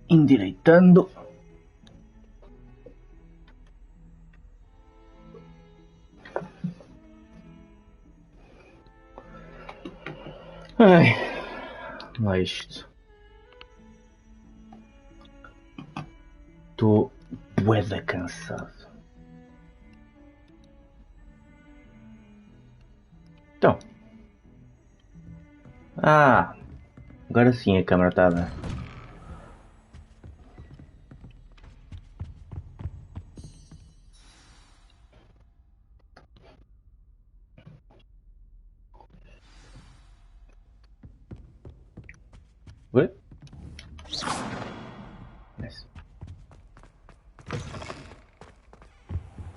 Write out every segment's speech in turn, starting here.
Endireitando. Ai, lá isto. Estou bué cansado. Então. Agora sim a câmera está a dar. What? Nice.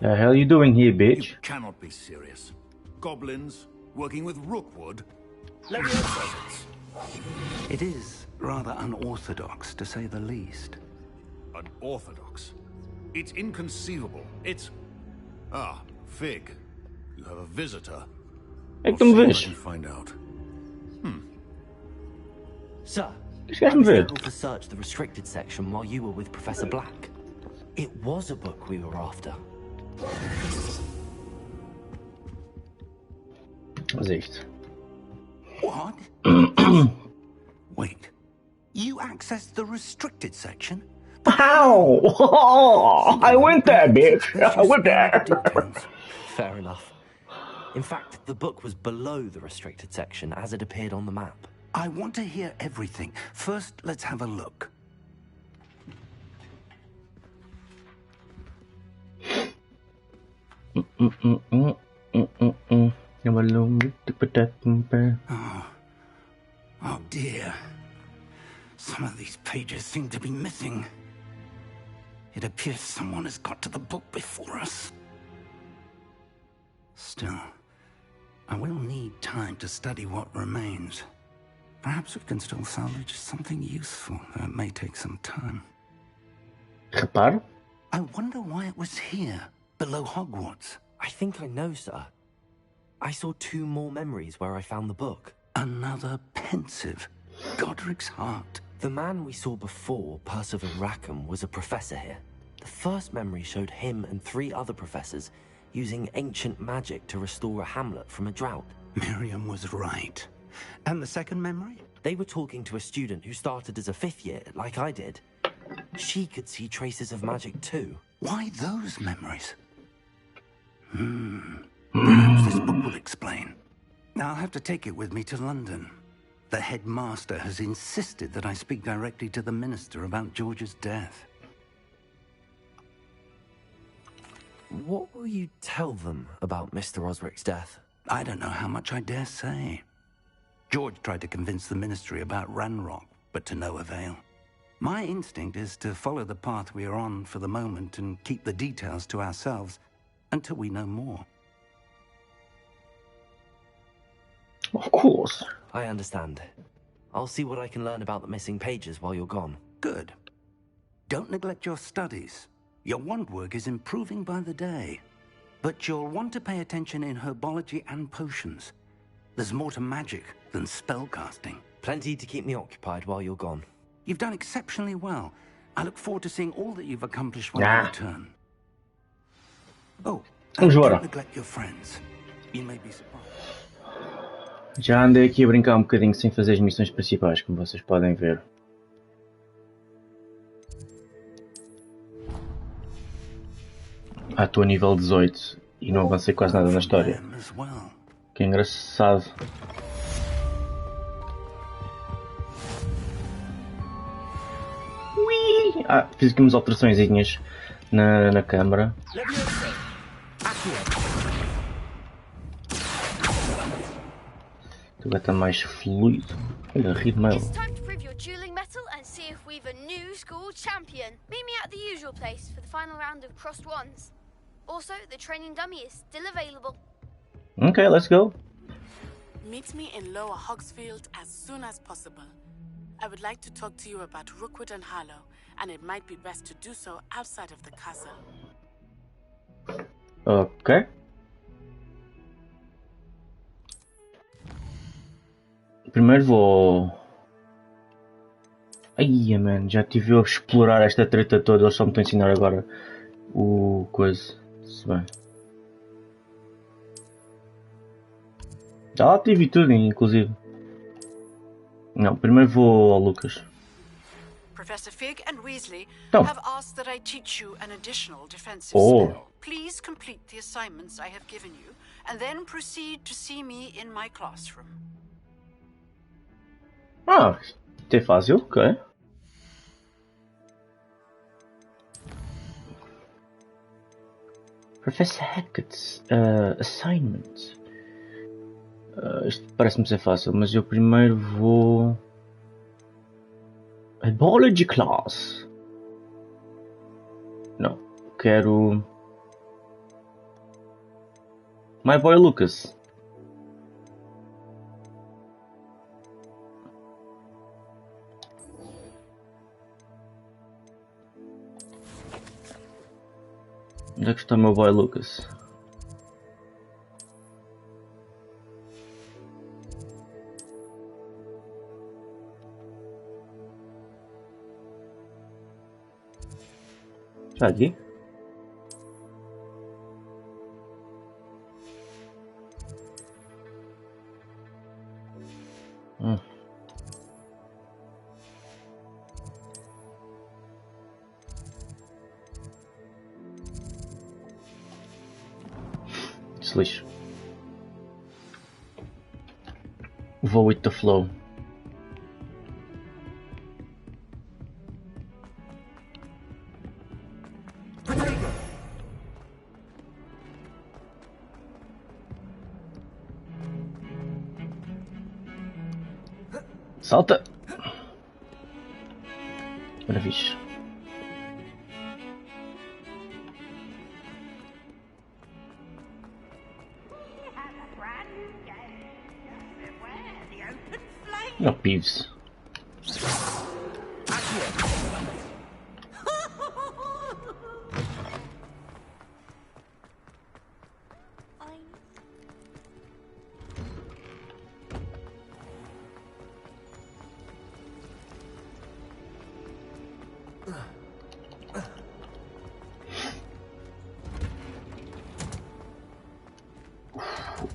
The hell are you doing here, bitch? You cannot be serious. Goblins working with Rookwood? It is rather unorthodox, to say the least. Unorthodox? It's inconceivable. It's... Ah, Fig. You have a visitor. É que me I'll vês? see what I can find out. Sir, Isto queres I me was ver? able to search the restricted section while you were with Professor Black. It was a book we were after. Mas é isto. What? Wait. You accessed the restricted section? Ow! Oh, I went there, bitch! I went there! Fair enough. In fact, the book was below the restricted section as it appeared on the map. I want to hear everything. First, let's have a look. Oh dear. Some of these pages seem to be missing. It appears someone has got to the book before us. Still, I will need time to study what remains. Perhaps we can still salvage something useful, though it may take some time. Reparo? I wonder why it was here, below Hogwarts. I think I know, sir. I saw 2 more memories where I found the book. Another pensive. Godric's heart. The man we saw before, Percival Rackham, was a professor here. The first memory showed him and 3 other professors using ancient magic to restore a hamlet from a drought. Miriam was right. And the second memory? They were talking to a student who started as a 5th year, like I did. She could see traces of magic too. Why those memories? Perhaps this book will explain. I'll have to take it with me to London. The headmaster has insisted that I speak directly to the minister about George's death. What will you tell them about Mr. Osric's death? I don't know how much I dare say. George tried to convince the ministry about Ranrock, but to no avail. My instinct is to follow the path we are on for the moment and keep the details to ourselves until we know more. Of course. I understand. I'll see what I can learn about the missing pages while you're gone. Good. Don't neglect your studies. Your wand work is improving by the day. But you'll want to pay attention in herbology and potions. There's more to magic than spellcasting. Plenty to keep me occupied while you're gone. You've done exceptionally well. I look forward to seeing all that you've accomplished when I return. Oh, and don't neglect your friends. You may be surprised. Já andei aqui a brincar um bocadinho sem fazer as missões principais, como vocês podem ver. Estou a nível 18 e não avancei quase nada na história. Que engraçado. Ui! Fiz aqui umas alteraçõezinhas na câmara. Agora está mais fluido. Olha, ri de mail. It's time to prove your dueling mettle and see if we've a new school champion. Meet me at the usual place for the final round of crossed wands. Also, the training dummy is still available. Okay, let's go. Meet me in Lower Hogsfield as soon as possible. I would like to talk to you about Rookwood and Harlow, and it might be best to do so outside of the castle. Ok. Primeiro vou Ai, man, já tive a explorar esta treta toda, eles só me estão a ensinar agora o coisa. Se bem. Já lá tive tudo, inclusive. Não, primeiro vou ao Lucas. Professor Fig and Weasley Então. have asked that I teach you an additional defensive Oh. spell. Please complete the assignments I have given you, and then proceed to see me in my classroom. Ah, isto é fácil, ok. Professor Hackett's assignment. Isto parece-me ser fácil, mas eu primeiro vou... Herbology class. Não, quero... My boy Lucas. Onde é que está meu boy Lucas? Está aqui? Lixo. Vou with the flow. Salta! Maravilha. No peeves.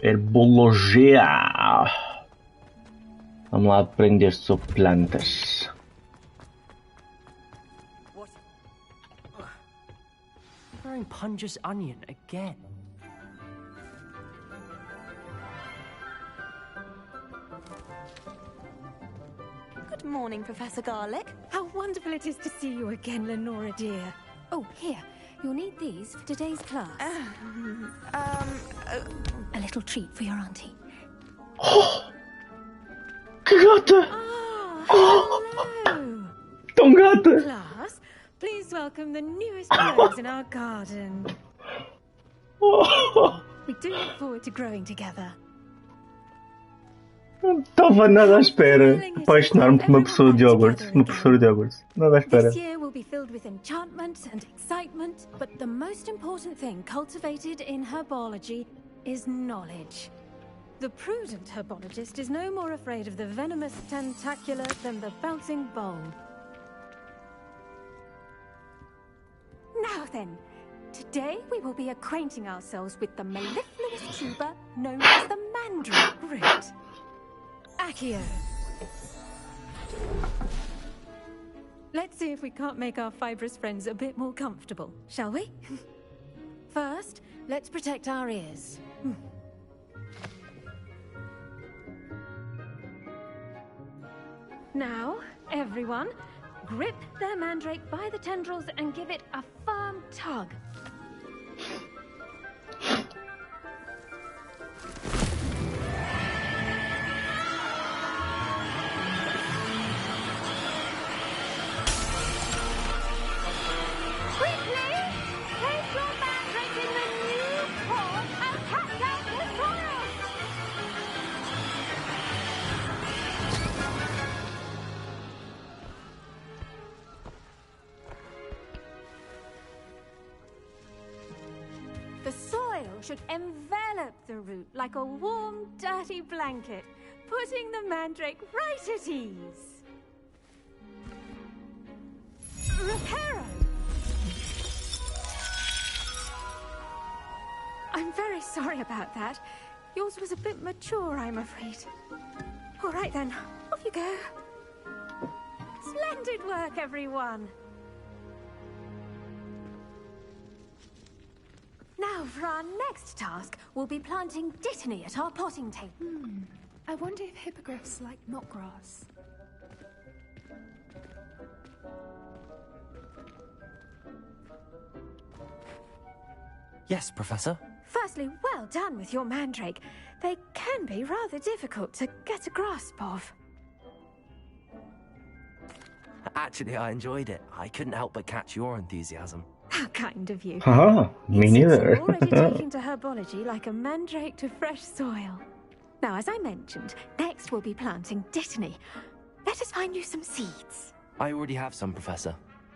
Herbologia. Vamos lá aprender sobre plantas. Wearing Punja's onion again. Good morning, Professor Garlic. How wonderful it is to see you again, Lenora dear. Oh, here. You'll need these for today's class. A little treat for your auntie. Oh! Que gata! Oh, hello! Tão gata! Class, please welcome the newest rose in our garden. Oh! We do look forward to growing together. Não estava nada à espera. Apaixonar-me por uma pessoa de Hogwarts. Uma professora de Hogwarts. Nada à espera. This year will be filled with enchantment and excitement, but the most important thing cultivated in herbology is knowledge. The prudent herbologist is no more afraid of the venomous tentacular than the bouncing bowl. Now then, today we will be acquainting ourselves with the mellifluous tuber known as the mandrake root. Accio. Let's see if we can't make our fibrous friends a bit more comfortable, shall we? First, let's protect our ears. Now, everyone, grip their mandrake by the tendrils and give it a firm tug. Should envelop the root like a warm, dirty blanket, putting the mandrake right at ease. Reparo! I'm very sorry about that. Yours was a bit mature, I'm afraid. All right then, off you go. Splendid work, everyone. Now, for our next task, we'll be planting dittany at our potting table. I wonder if hippogriffs like knotgrass. Yes, Professor? Firstly, well done with your mandrake. They can be rather difficult to get a grasp of. Actually, I enjoyed it. I couldn't help but catch your enthusiasm. How kind of you. Haha, me neither. You're already taking to herbology like a mandrake to fresh soil. Now, as I mentioned, next we'll be planting dittany. Let us find you some seeds. I already have some, Professor.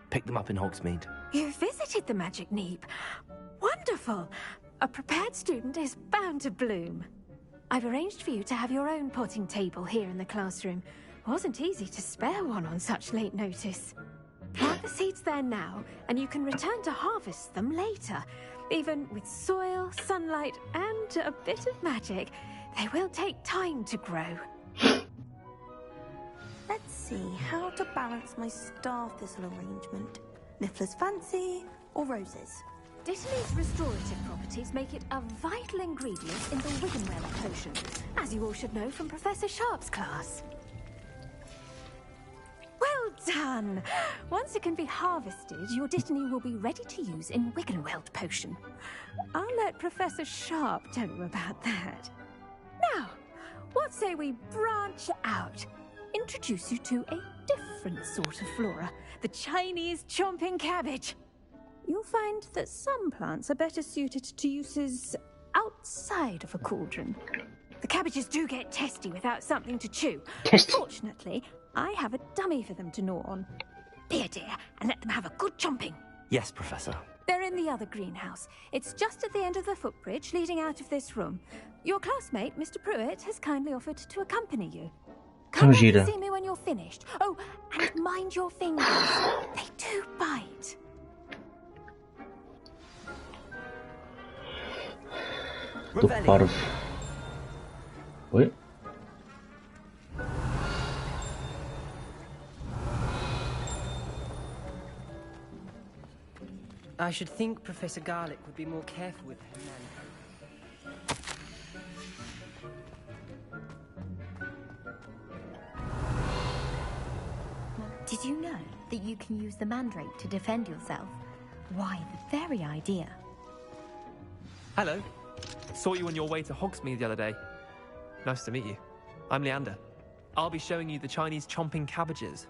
Picked them up in Hogsmeade. You visited the Magic Neep. Wonderful. A prepared student is bound to bloom. I've arranged for you to have your own potting table here in the classroom. Wasn't easy to spare one on such late notice. Plant the seeds there now, and you can return to harvest them later. Even with soil, sunlight, and a bit of magic, they will take time to grow. Let's see how to balance my star thistle arrangement. Niffler's fancy or roses? Dittany's restorative properties make it a vital ingredient in the Wiggenweld potion, as you all should know from Professor Sharp's class. Well done! Once it can be harvested, your dittany will be ready to use in Wiggenweld potion. I'll let Professor Sharp tell you about that. Now, what say we branch out? Introduce you to a different sort of flora, the Chinese chomping cabbage. You'll find that some plants are better suited to uses outside of a cauldron. The cabbages do get testy without something to chew. Fortunately, I have a dummy for them to gnaw on. Be a dear and let them have a good chomping. Yes, Professor. They're in the other greenhouse. It's just at the end of the footbridge leading out of this room. Your classmate, Mr. Pruitt, has kindly offered to accompany you. Come back and see me when you're finished. Oh, and mind your fingers. They do bite. Do parvo. Oi? I should think Professor Garlick would be more careful with her mandrake. Did you know that you can use the mandrake to defend yourself? Why, the very idea. Hello. Saw you on your way to Hogsmeade the other day. Nice to meet you. I'm Leander. I'll be showing you the Chinese chomping cabbages.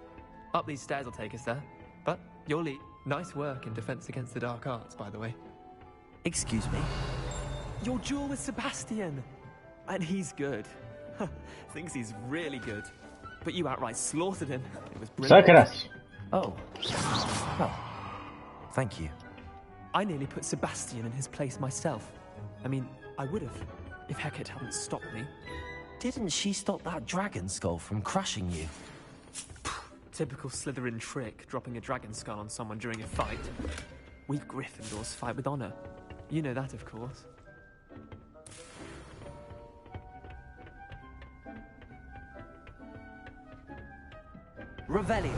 Up these stairs will take us there. But you'll lead. Nice work in defense against the dark arts, by the way. Excuse me? Your duel with Sebastian. And he's good. Thinks he's really good. But you outright slaughtered him. It was brilliant. Oh. Well, thank you. I nearly put Sebastian in his place myself. I mean, I would have, if Hecate hadn't stopped me. Didn't she stop that dragon skull from crushing you? Typical Slytherin trick, dropping a dragon skull on someone during a fight. We Gryffindors fight with honor. You know that, of course. Revelio.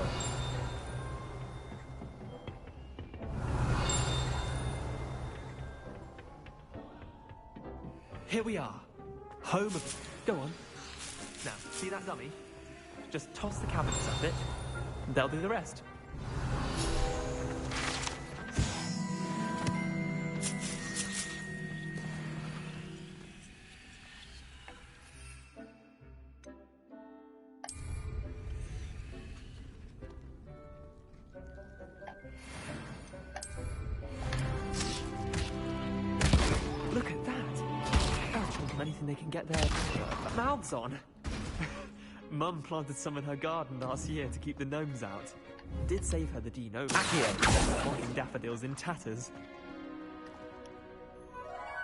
Here we are. Home of... Go on. Now, see that dummy? Just toss the cabbages at it. They'll do the rest. Look at that. They're chomping anything they can get their mouths on. Mum planted some in her garden last year to keep the gnomes out. Did save her the D-gnome. Mocking daffodils in tatters.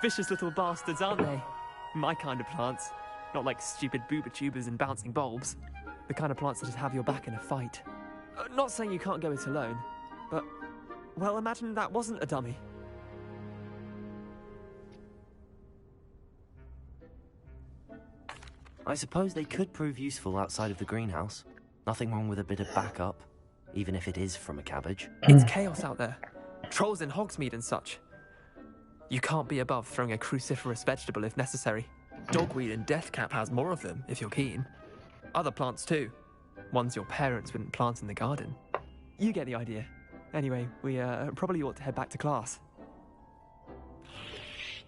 Vicious little bastards, aren't they? My kind of plants. Not like stupid booba tubers and bouncing bulbs. The kind of plants that just have your back in a fight. Not saying you can't go it alone. But, well, imagine that wasn't a dummy. I suppose they could prove useful outside of the greenhouse. Nothing wrong with a bit of backup, even if it is from a cabbage. It's chaos out there. Trolls in Hogsmeade and such. You can't be above throwing a cruciferous vegetable if necessary. Dogweed and deathcap has more of them, if you're keen. Other plants too. Ones your parents wouldn't plant in the garden. You get the idea. Anyway, we probably ought to head back to class.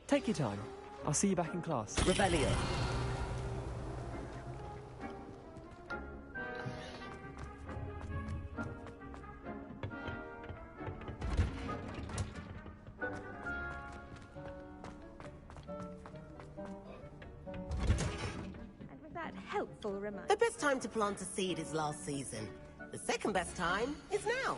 Take your time. I'll see you back in class. Revelio. Helpful reminder. The best time to plant a seed is last season. The second best time is now.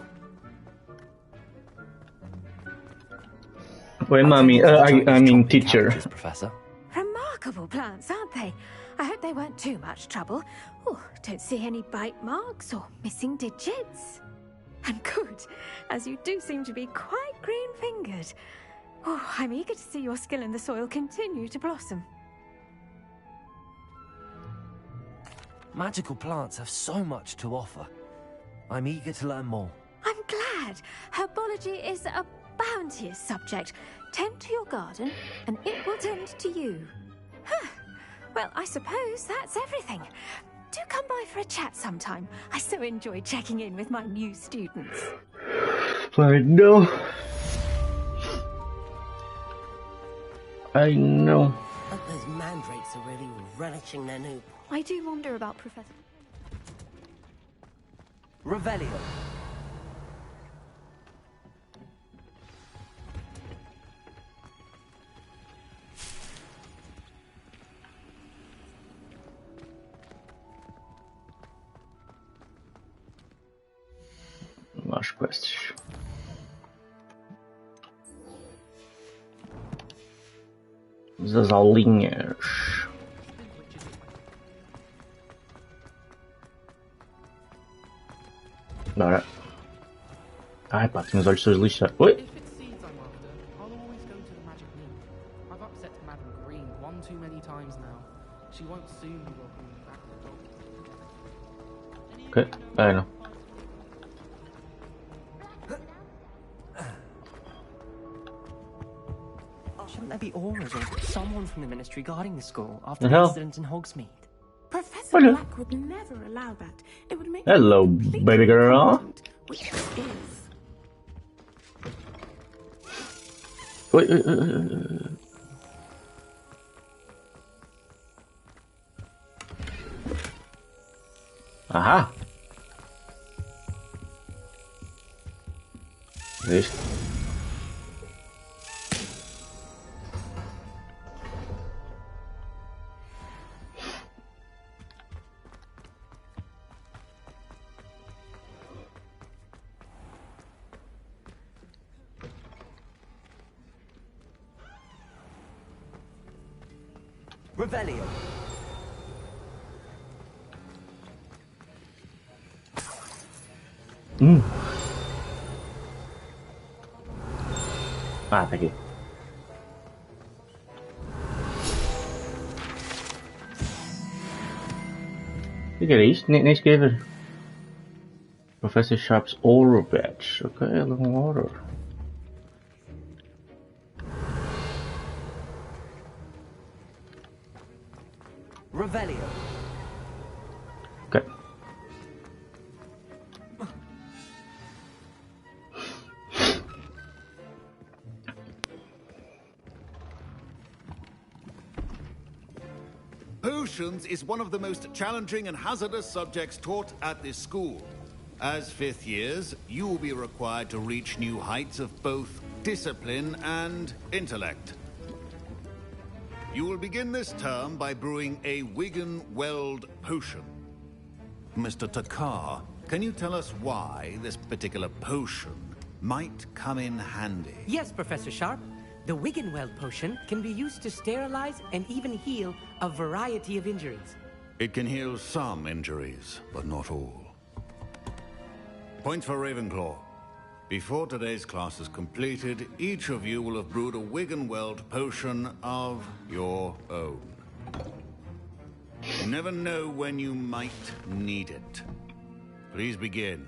Wait, mommy. I mean, teacher. Professor. Remarkable plants, aren't they? I hope they weren't too much trouble. Oh, don't see any bite marks or missing digits. And good, as you do seem to be quite green-fingered. Oh, I'm eager to see your skill in the soil continue to blossom. Magical plants have so much to offer. I'm eager to learn more. I'm glad. Herbology is a bounteous subject. Tend to your garden, and it will tend to you. Huh. Well, I suppose that's everything. Do come by for a chat sometime. I so enjoy checking in with my new students. I know. I know. But those mandrakes are really relishing their new... I do wonder about Professor... Revelio. Mais quests. Das aulinhas. Bora. Ai pá, tinha os olhos todos lixados. Oi! If it's seeds I'm after, I'll always go to the magic meat. I've upset Madam Green one too many times now. She won't soon be welcoming me back to the dog. Okay, I know. Shouldn't there be auras or someone from the ministry guarding the school after the hell? incident in Hogsmeade? Professor Black would never allow that. It would make Hello, baby girl. which it is. Wait, Aha! Viste? Revelio. Ah, tá aqui. O que era isto? Nem escrever. Professor Sharp's Aura Badge. Ok, long order. Revelio. Ok. Potions is one of the most challenging and hazardous subjects taught at this school. As fifth years, you will be required to reach new heights of both discipline and intellect. You will begin this term by brewing a Wigan-Weld potion. Mr. Takar, can you tell us why this particular potion might come in handy? Yes, Professor Sharp. The Wigan-Weld potion can be used to sterilize and even heal a variety of injuries. It can heal some injuries, but not all. Point for Ravenclaw. Before today's class is completed, each of you will have brewed a Wiggenweld potion of your own. You never know when you might need it. Please begin.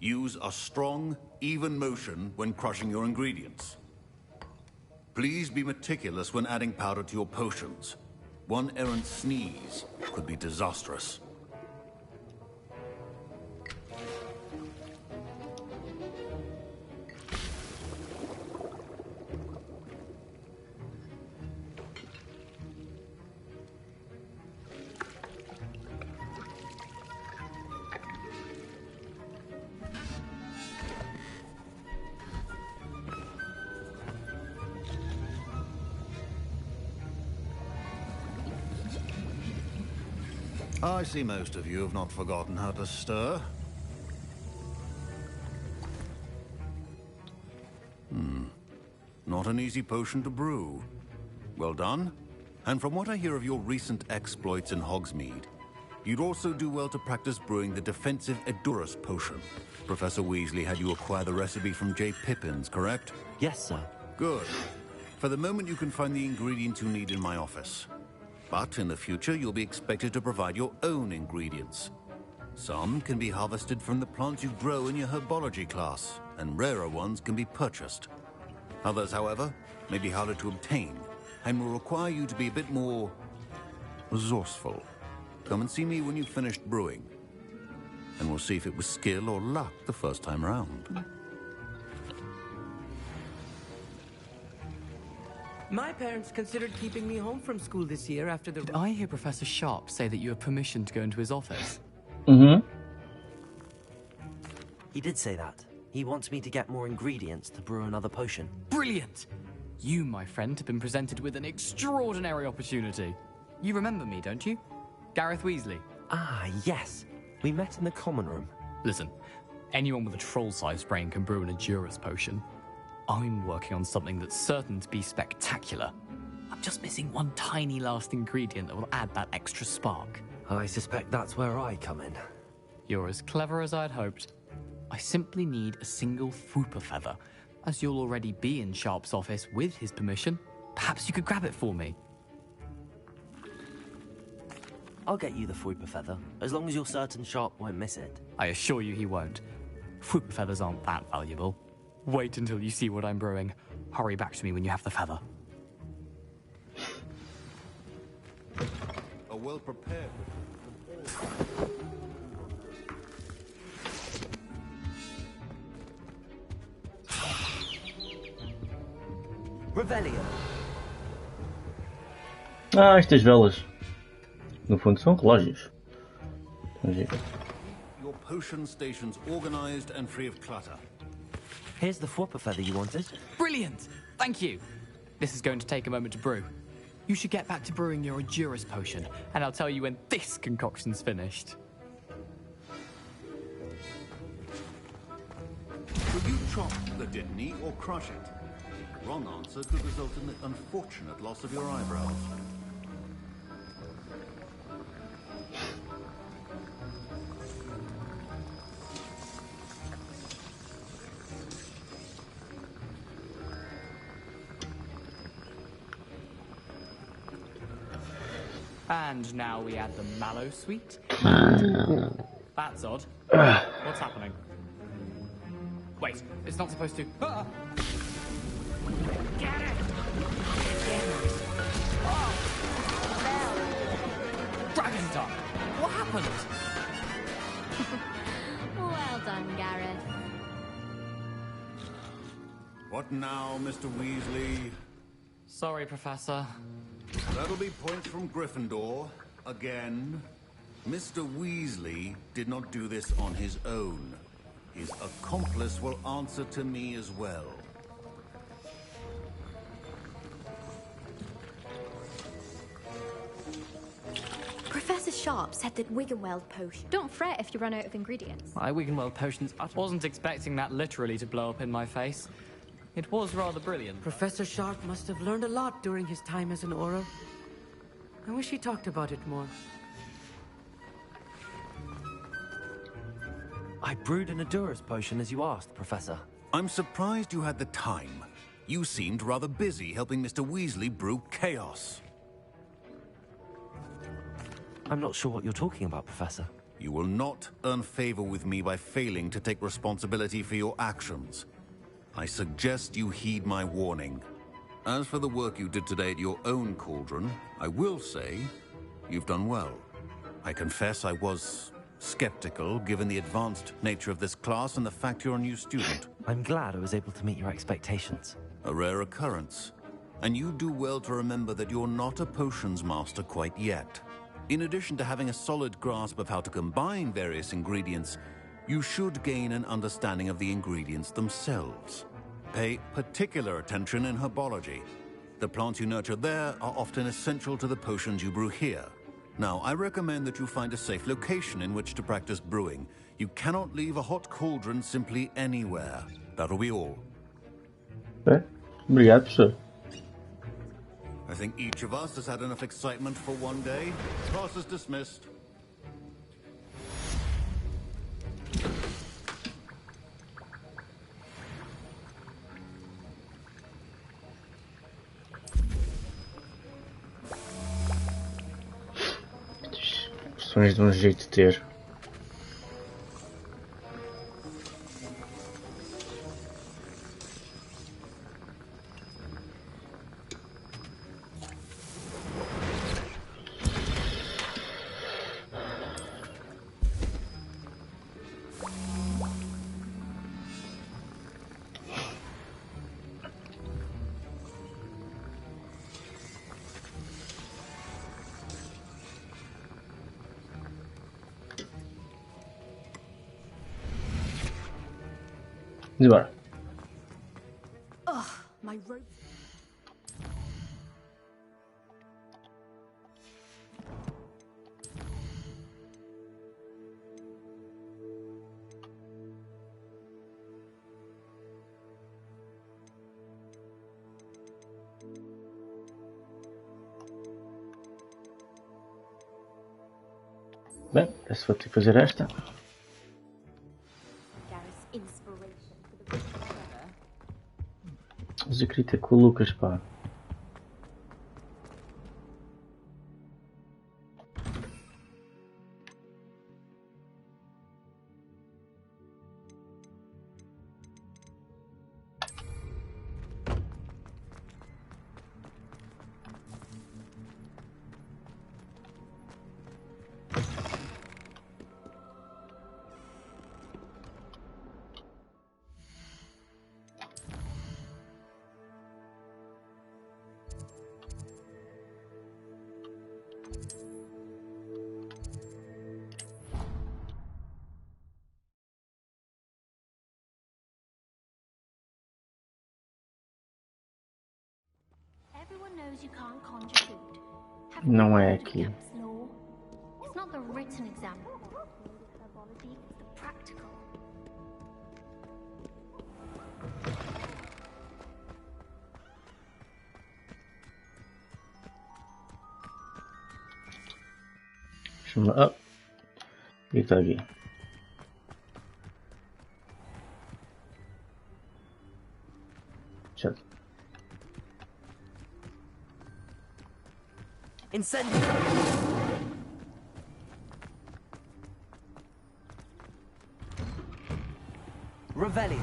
Use a strong, even motion when crushing your ingredients. Please be meticulous when adding powder to your potions. One errant sneeze could be disastrous. I see most of you have not forgotten how to stir. Not an easy potion to brew. Well done. And from what I hear of your recent exploits in Hogsmeade, you'd also do well to practice brewing the defensive Edurus potion. Professor Weasley had you acquire the recipe from J. Pippins, correct? Yes, sir. Good. For the moment, you can find the ingredients you need in my office. But in the future, you'll be expected to provide your own ingredients. Some can be harvested from the plants you grow in your herbology class, and rarer ones can be purchased. Others, however, may be harder to obtain, and will require you to be a bit more resourceful. Come and see me when you've finished brewing, and we'll see if it was skill or luck the first time around. My parents considered keeping me home from school this year after the... Did I hear Professor Sharp say that you have permission to go into his office? He did say that. He wants me to get more ingredients to brew another potion. Brilliant! You, my friend, have been presented with an extraordinary opportunity. You remember me, don't you? Gareth Weasley. Ah, yes. We met in the common room. Listen, anyone with a troll-sized brain can brew an Edurus potion. I'm working on something that's certain to be spectacular. I'm just missing one tiny last ingredient that will add that extra spark. I suspect that's where I come in. You're as clever as I'd hoped. I simply need a single Fwooper feather. As you'll already be in Sharp's office with his permission, perhaps you could grab it for me. I'll get you the Fwooper feather, as long as you're certain Sharp won't miss it. I assure you he won't. Fwooper feathers aren't that valuable. Wait until you see what I'm brewing. Hurry back to me when you have the feather. A well-prepared... Revelio. Ah, estas velas. No fundo são relógios. Your potion stations organized and free of clutter. Here's the Fwooper feather you wanted. Brilliant! Thank you. This is going to take a moment to brew. You should get back to brewing your Edurus potion, and I'll tell you when this concoction's finished. Will you chop the Dittany or crush it? The wrong answer could result in the unfortunate loss of your eyebrows. And now we add the mallow sweet. That's odd. What's happening? Wait, it's not supposed to... Ah! Get it! Oh! Dragon Duck! What happened? Well done, Gareth. What now, Mr. Weasley? Sorry, Professor. That'll be points from Gryffindor. Again. Mr. Weasley did not do this on his own. His accomplice will answer to me as well. Professor Sharp said that Wiggenweld potion. Don't fret if you run out of ingredients. My Wiggenweld potions... I wasn't expecting that literally to blow up in my face. It was rather brilliant. Professor Sharp must have learned a lot during his time as an Auror. I wish he talked about it more. I brewed an Adura's potion as you asked, Professor. I'm surprised you had the time. You seemed rather busy helping Mr. Weasley brew chaos. I'm not sure what you're talking about, Professor. You will not earn favor with me by failing to take responsibility for your actions. I suggest you heed my warning. As for the work you did today at your own cauldron, I will say you've done well. I confess I was skeptical given the advanced nature of this class and the fact you're a new student. I'm glad I was able to meet your expectations. A rare occurrence. And you do well to remember that you're not a potions master quite yet. In addition to having a solid grasp of how to combine various ingredients, you should gain an understanding of the ingredients themselves. Pay particular attention in herbology. The plants you nurture there are often essential to the potions you brew here. Now, I recommend that you find a safe location in which to practice brewing. You cannot leave a hot cauldron simply anywhere. That'll be all. Obrigado, professor. I think each of us has had enough excitement for one day. Class is dismissed. Poções de um jeito de ter. Embora. Ugh, my rope. Bem, parece que vou ter que fazer esta. Mas eu queria ter com o Lucas, pá. Everyone knows you can't conjure food. Não é aqui. It's not the written exam. Herbology is the practical. Chama up. E tá aqui. Chat. Incendio! Revelio!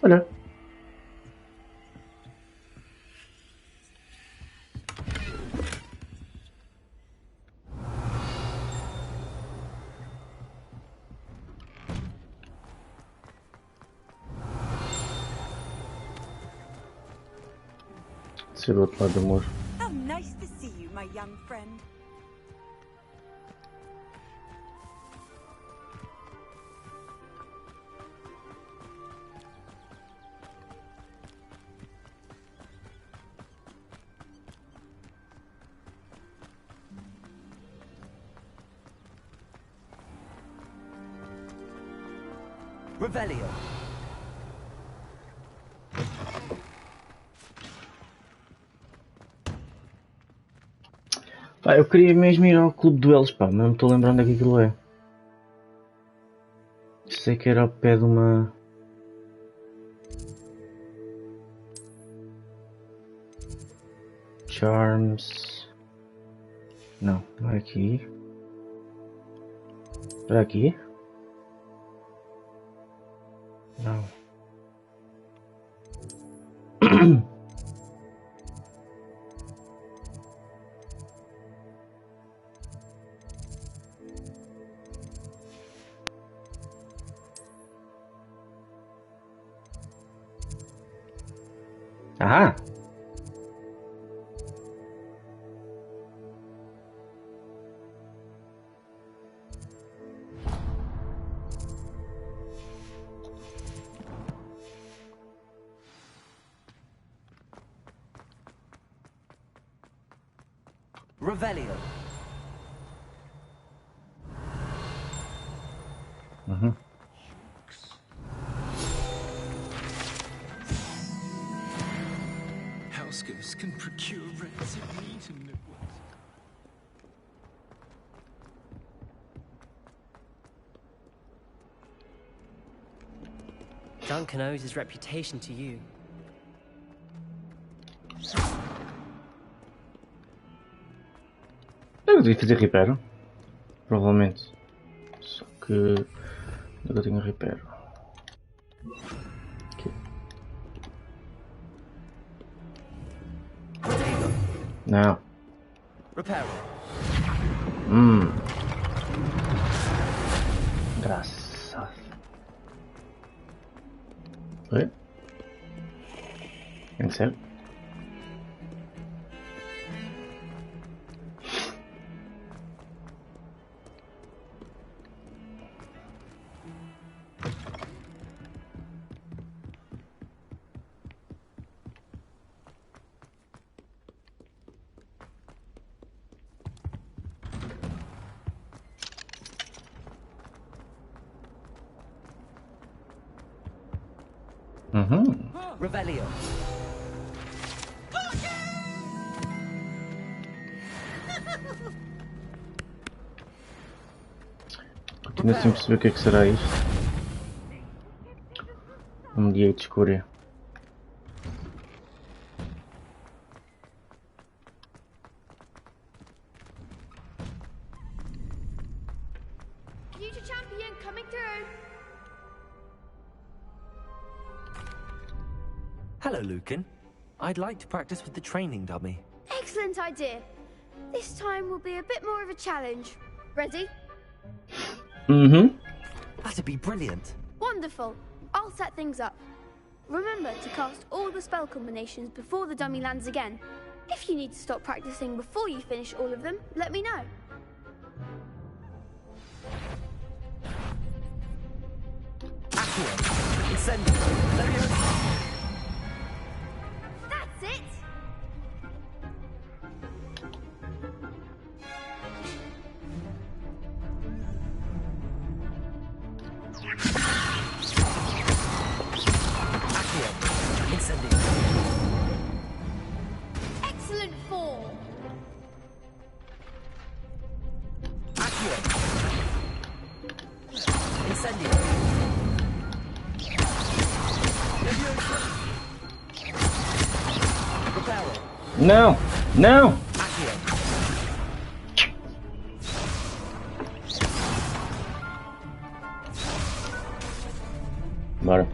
Olha. Ser do outro lado do muro. How nice to see you, my young friend. Revelio. Pá, eu queria mesmo ir ao clube de duelos, pá, mas não me estou lembrando onde é que aquilo é. Sei que era ao pé de uma... Charms... Não, não é aqui. Era aqui? Não. Ah! Revelio. Housegoats can procure rancid meat and milk. Duncan owes his reputation to you. Eu devia fazer repair, provavelmente. Só que eu tenho repair. Aqui. Não. Repair. Engraçado. Oi? Em sério? Revelio. Continuo sem perceber o que é que será isto. Dia de escolha. Future champion coming through. Hello, Lucan. I'd like to practice with the training dummy. Excellent idea. This time will be a bit more of a challenge. Ready? That'd be brilliant. Wonderful. I'll set things up. Remember to cast all the spell combinations before the dummy lands again. If you need to stop practicing before you finish all of them, let me know. Accio. Incendio. Leviosa. That's it! Excellent form! Accio. Incendio. Leviosa. Reparo. Não! Não! Accio. Bora.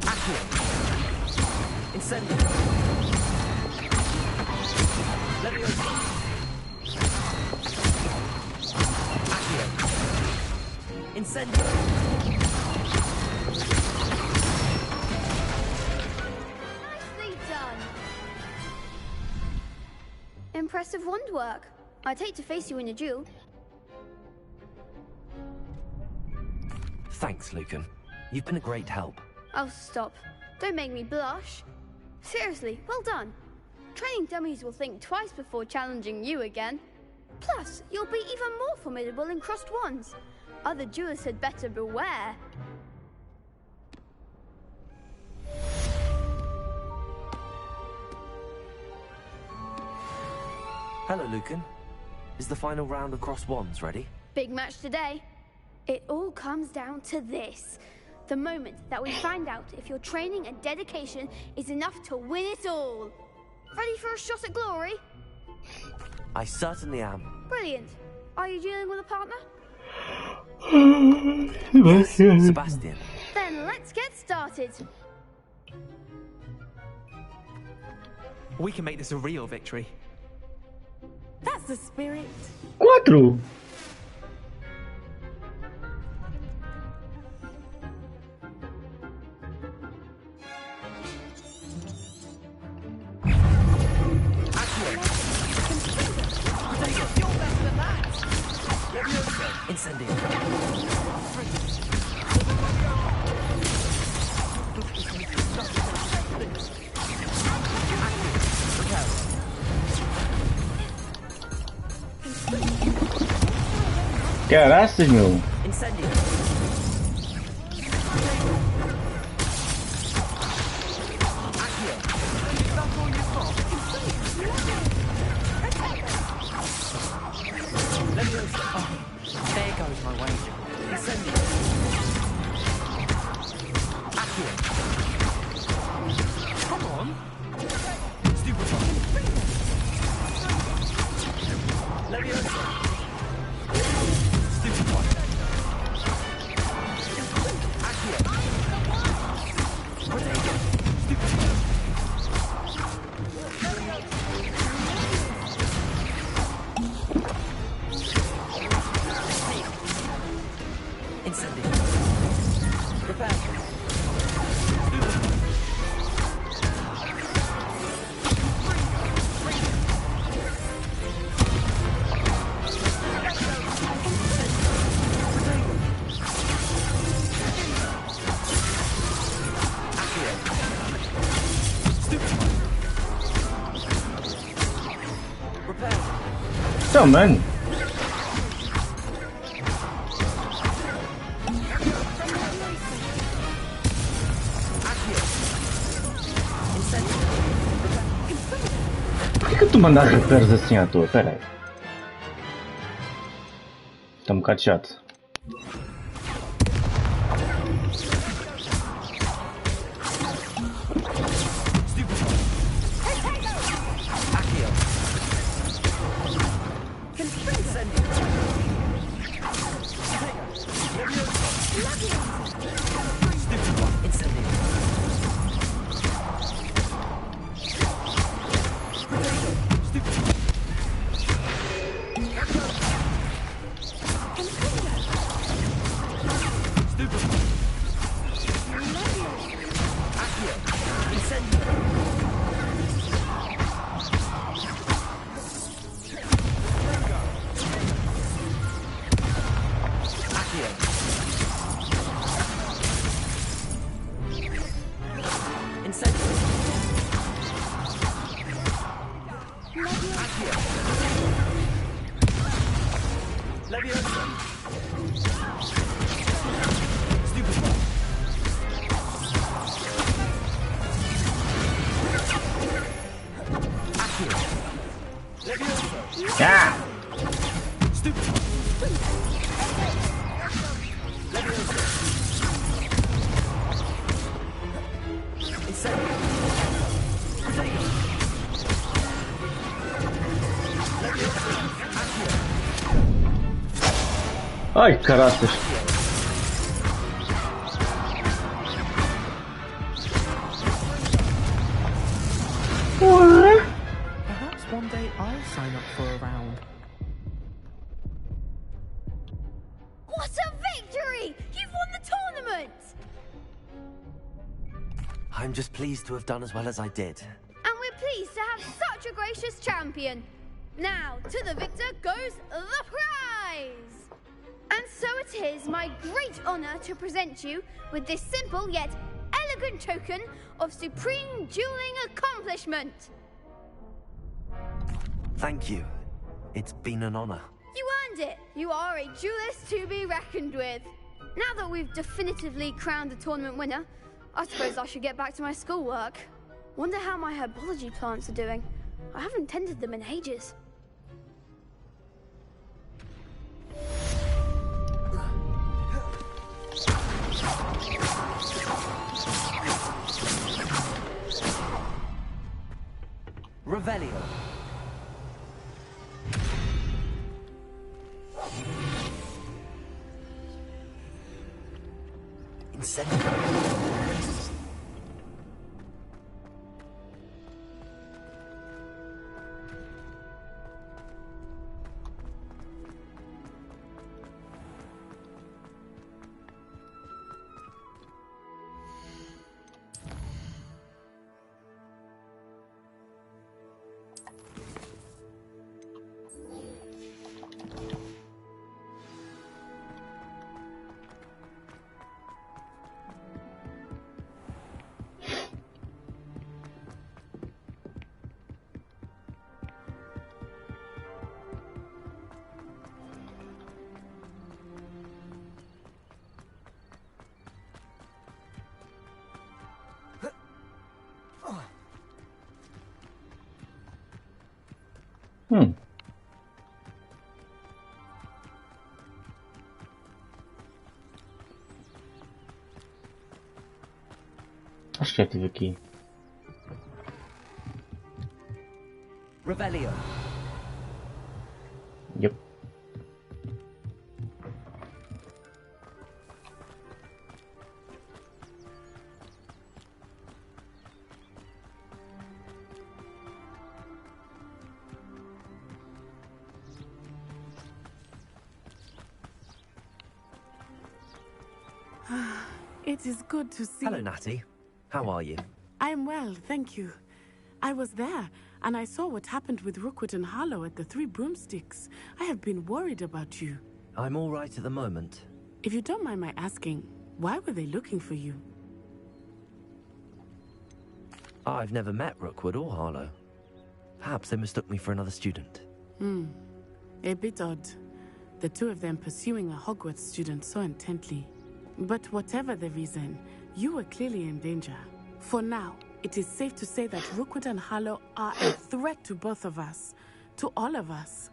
Incendio. Leviosa. Accio. Incendio. Nicely done! Impressive wand work. I'd hate to face you in a duel. Thanks, Lucan. You've been a great help. Oh, stop. Don't make me blush. Seriously, well done. Training dummies will think twice before challenging you again. Plus, you'll be even more formidable in crossed wands. Other duelists had better beware. Hello, Lucan. Is the final round of Cross Wands ready? Big match today. It all comes down to this. The moment that we find out if your training and dedication is enough to win it all. Ready for a shot at glory? I certainly am. Brilliant. Are you dealing with a partner? Sebastian. Then let's get started. We can make this a real victory. That's the spirit. 4. Incendio. Caraças, meu. Incendio. There goes my way. Incendio. Accio. Come on. Leviosa. So, man. Por que tu mandas repairs assim à toa? Pera aí. Está um bocado chato. Ai, caraças. Perhaps one day I'll sign up for a round. What a victory! You've won the tournament! I'm just pleased to have done as well as I did. And we're pleased to have such a gracious champion. Now, to the victor goes the prize! And so it is my great honor to present you with this simple yet elegant token of supreme dueling accomplishment. Thank you. It's been an honor. You earned it. You are a duelist to be reckoned with. Now that we've definitively crowned the tournament winner, I suppose I should get back to my schoolwork. Wonder how my herbology plants are doing. I haven't tended them in ages. Revelio. Incendiary. Acho que já estive aqui. Revelio. Yep. It is good to see. Hello, Natty. How are you? I'm well, thank you. I was there, and I saw what happened with Rookwood and Harlow at the Three Broomsticks. I have been worried about you. I'm all right at the moment. If you don't mind my asking, why were they looking for you? I've never met Rookwood or Harlow. Perhaps they mistook me for another student. A bit odd. The two of them pursuing a Hogwarts student so intently. But whatever the reason, you were clearly in danger. For now, it is safe to say that Rookwood and Harlow are a threat to both of us. To all of us.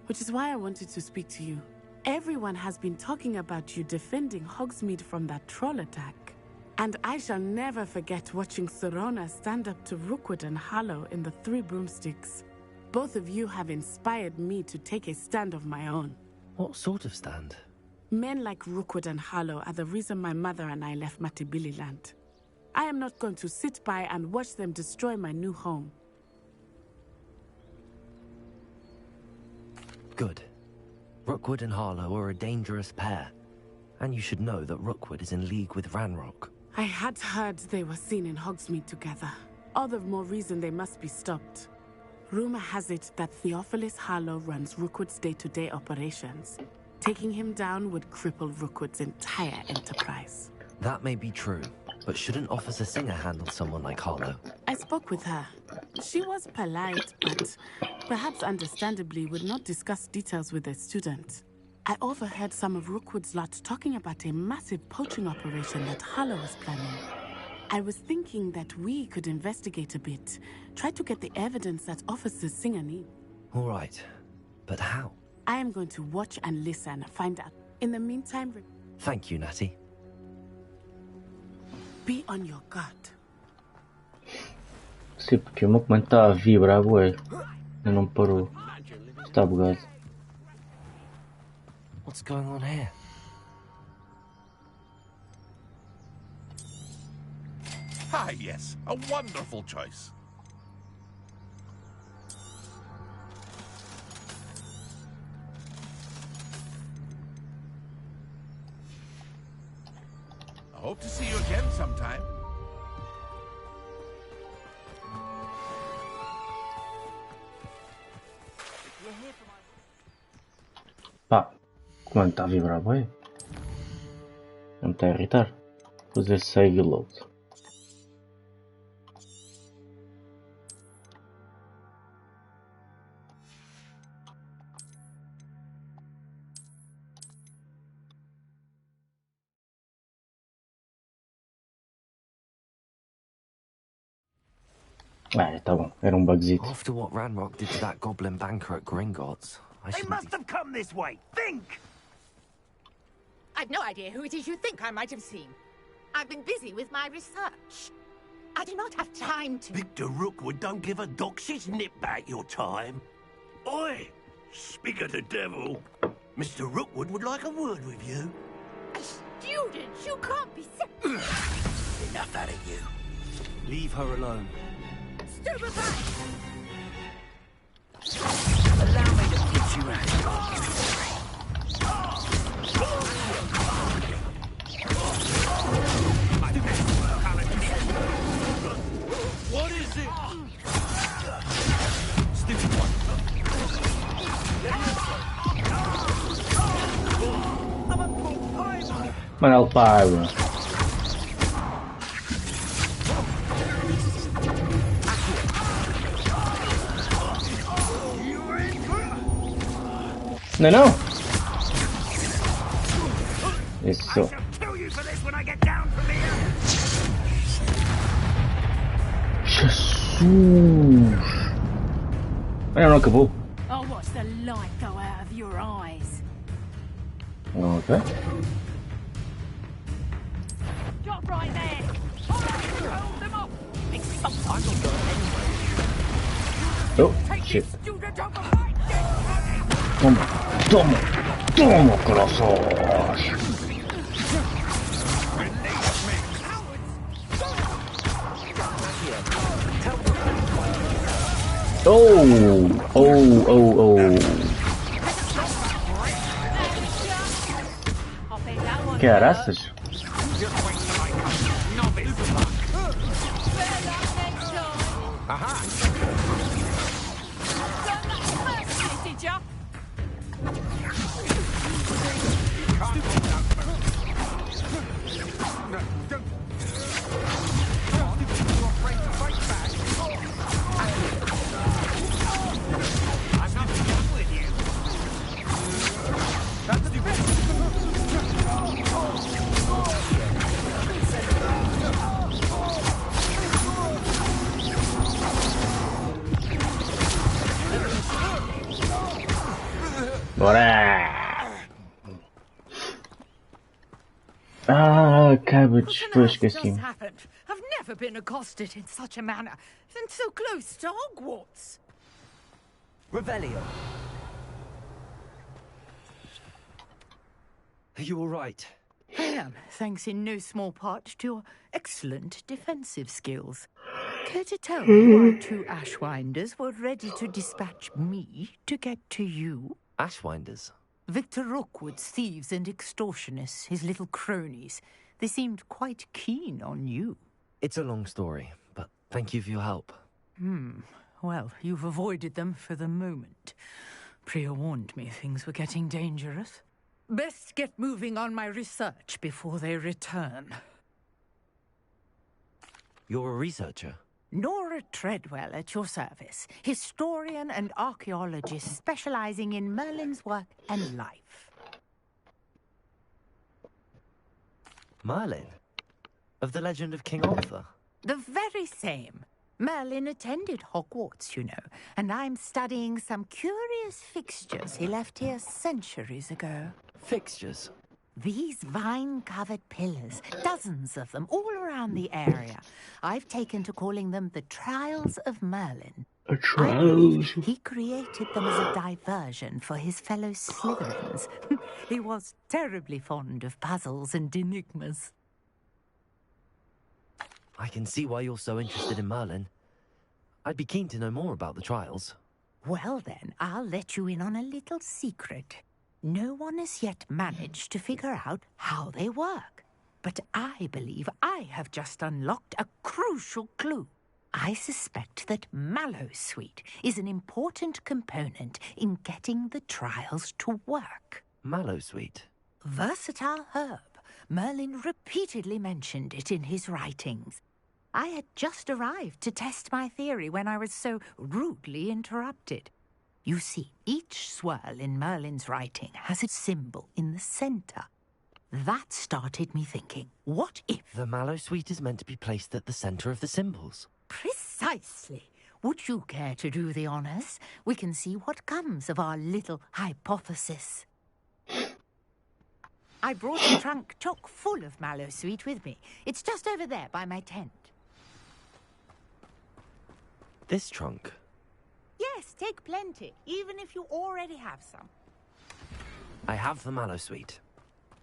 Which is why I wanted to speak to you. Everyone has been talking about you defending Hogsmeade from that troll attack. And I shall never forget watching Serona stand up to Rookwood and Harlow in the Three Broomsticks. Both of you have inspired me to take a stand of my own. What sort of stand? Men like Rookwood and Harlow are the reason my mother and I left Matibili Land. I am not going to sit by and watch them destroy my new home. Good. Rookwood and Harlow are a dangerous pair. And you should know that Rookwood is in league with Ranrock. I had heard they were seen in Hogsmeade together. All the more reason they must be stopped. Rumor has it that Theophilus Harlow runs Rookwood's day-to-day operations. Taking him down would cripple Rookwood's entire enterprise. That may be true, but shouldn't Officer Singer handle someone like Harlow? I spoke with her. She was polite, but perhaps understandably would not discuss details with a student. I overheard some of Rookwood's lot talking about a massive poaching operation that Harlow was planning. I was thinking that we could investigate a bit, try to get the evidence that Officer Singer needs. All right, but how? I am going to watch and listen, find out. In the meantime, Thank you, Natty. Be on your guard. Sim, porque o meu comando está a vibrar, bué. Eu não parou. Está bugado. What's going on here? Ah, yes, a wonderful choice. I hope to see you again sometime. Pá, o comando está a vibrar, bué. Não me está a irritar. Fazer save e load. Ah, tá bom. Era bugzito. After what Ranrock did to that goblin banker at Gringotts, They must have come this way. Think! I've no idea who it is you think I might have seen. I've been busy with my research. I do not have time to... Victor Rookwood don't give a doxy's nip back your time. Oi! Speak of the devil. Mr. Rookwood would like a word with you. A student? You can't be... Enough out of you. Leave her alone. Stupefy! Allow me to teach you how What is it? Stupid one. Mano, ele paga. Não, não. Isso. Jesus. Não acabou. I'll watch the light go out of your eyes. Ok. Drop right there. Hold them up. Oh, shit. Toma, toma, toma, corações. Oh. Caraças. Cabbage, What just happened? I've never been accosted in such a manner, and so close to Hogwarts. Revelio. Are you all right? I am, thanks in no small part to your excellent defensive skills. Care to tell me why two Ashwinders were ready to dispatch me to get to you? Ashwinders? Victor Rookwood's thieves and extortionists, his little cronies. They seemed quite keen on you. It's a long story, but thank you for your help. Well, you've avoided them for the moment. Priya warned me things were getting dangerous. Best get moving on my research before they return. You're a researcher? Nora Treadwell at your service. Historian and archaeologist specializing in Merlin's work and life. Merlin? Of the legend of King Arthur? The very same. Merlin attended Hogwarts, you know, and I'm studying some curious fixtures he left here centuries ago. Fixtures? These vine-covered pillars, dozens of them, all around the area. I've taken to calling them the Trials of Merlin. Trials? He created them as a diversion for his fellow Slytherins. He was terribly fond of puzzles and enigmas. I can see why you're so interested in Merlin. I'd be keen to know more about the trials. Well then, I'll let you in on a little secret. No one has yet managed to figure out how they work. But I believe I have just unlocked a crucial clue. I suspect that Mallowsweet is an important component in getting the trials to work. Mallowsweet? Versatile herb. Merlin repeatedly mentioned it in his writings. I had just arrived to test my theory when I was so rudely interrupted. You see, each swirl in Merlin's writing has a symbol in the center. That started me thinking, what if... The Mallowsweet is meant to be placed at the center of the symbols. Precisely. Would you care to do the honors? We can see what comes of our little hypothesis. I brought a trunk chock full of Mallowsweet with me. It's just over there by my tent. This trunk? Yes, take plenty, even if you already have some. I have the mallow sweet.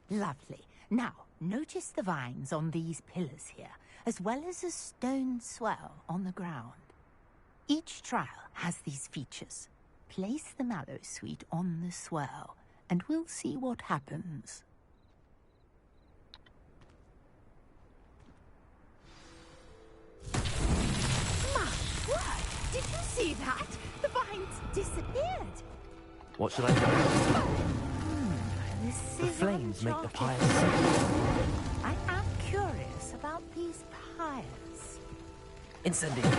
Lovely. Now, notice the vines on these pillars here, as well as a stone swell on the ground. Each trial has these features. Place the mallow sweet on the swell, and we'll see what happens. My word! Did you see that? The vines disappeared. What should I do? This The is flames make the uncharted. pyres sing. I am curious about these pyres. Incendiary.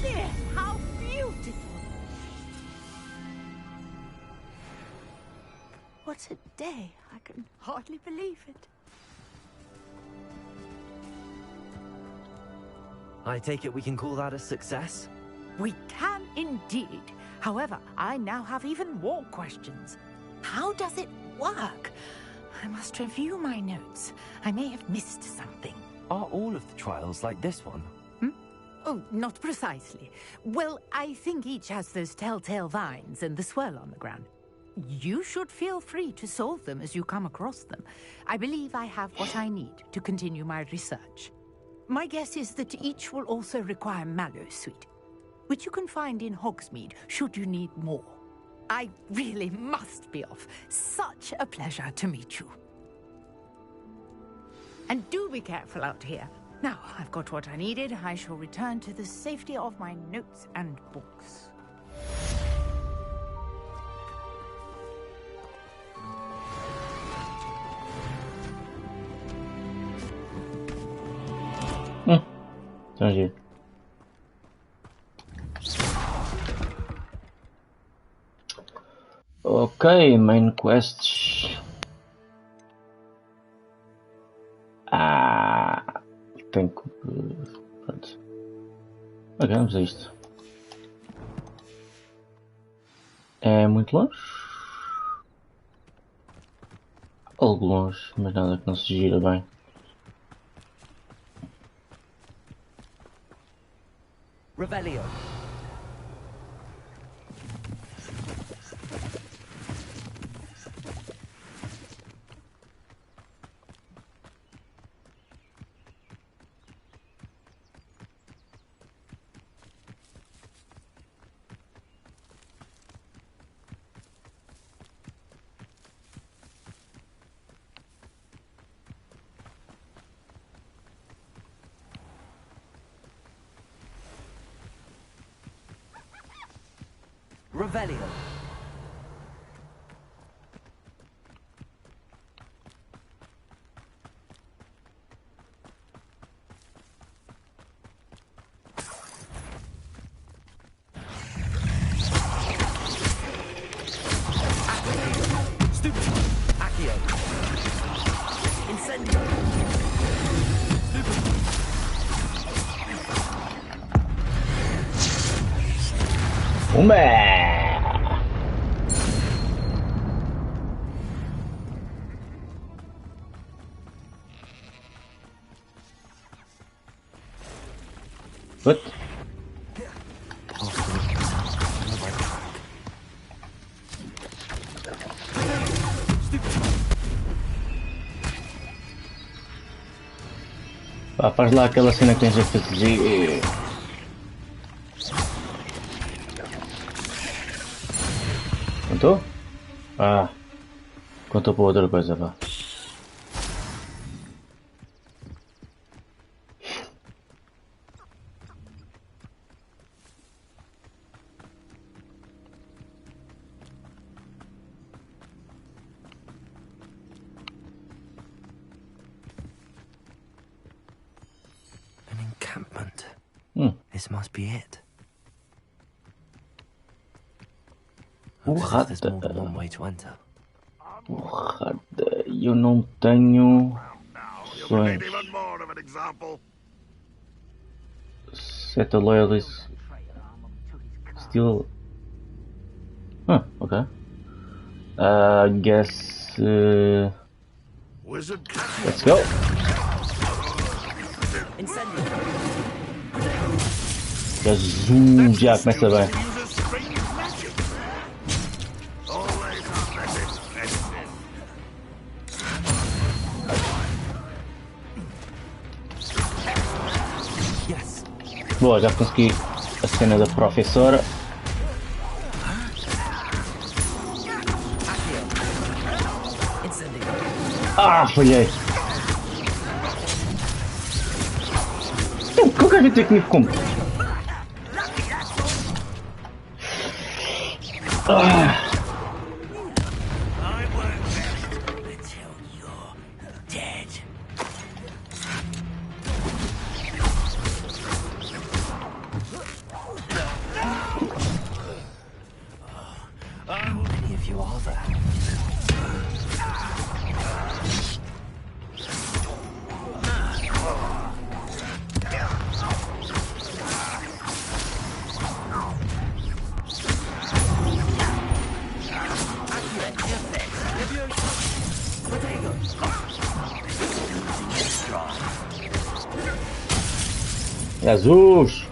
Dear, how beautiful! What a day! I can hardly believe it. I take it we can call that a success? We can indeed. However, I now have even more questions. How does it work? I must review my notes. I may have missed something. Are all of the trials like this one? Oh, not precisely. Well, I think each has those telltale vines and the swirl on the ground. You should feel free to solve them as you come across them. I believe I have what I need to continue my research. My guess is that each will also require mallow sweet, which you can find in Hogsmeade should you need more. I really must be off. Such a pleasure to meet you. And do be careful out here. Now, I've got what I needed. I shall return to the safety of my notes and books. Entendi. Ok, main quests. Tenho que... Pronto. Ok, vamos a isto. É muito longe? Algo longe, mas nada que não se gira bem. Revelio. Revelio. Stupid. Accio. Incendio. Stupid. What? Pá, faz lá aquela cena que tens a fazer. Contou? Contou para outra coisa, vá. An encampment. This must be it. Porrada. There's more than one way to enter. Porrada. Eu não tenho sonhos. Set a loyalist. Still. Ok. Guess. Let's go. Jesus, já começa bem. Boa, já consegui a cena da professora. Ah, falhei. Como que a gente tem comigo como? Ah. Jesus!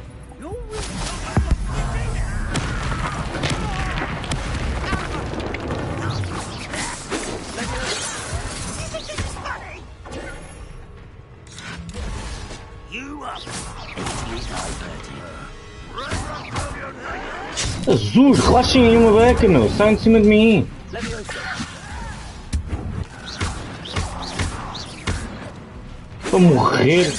Jesus, relaxem aí uma beca, meu. Saiam de cima de mim. Vou morrer.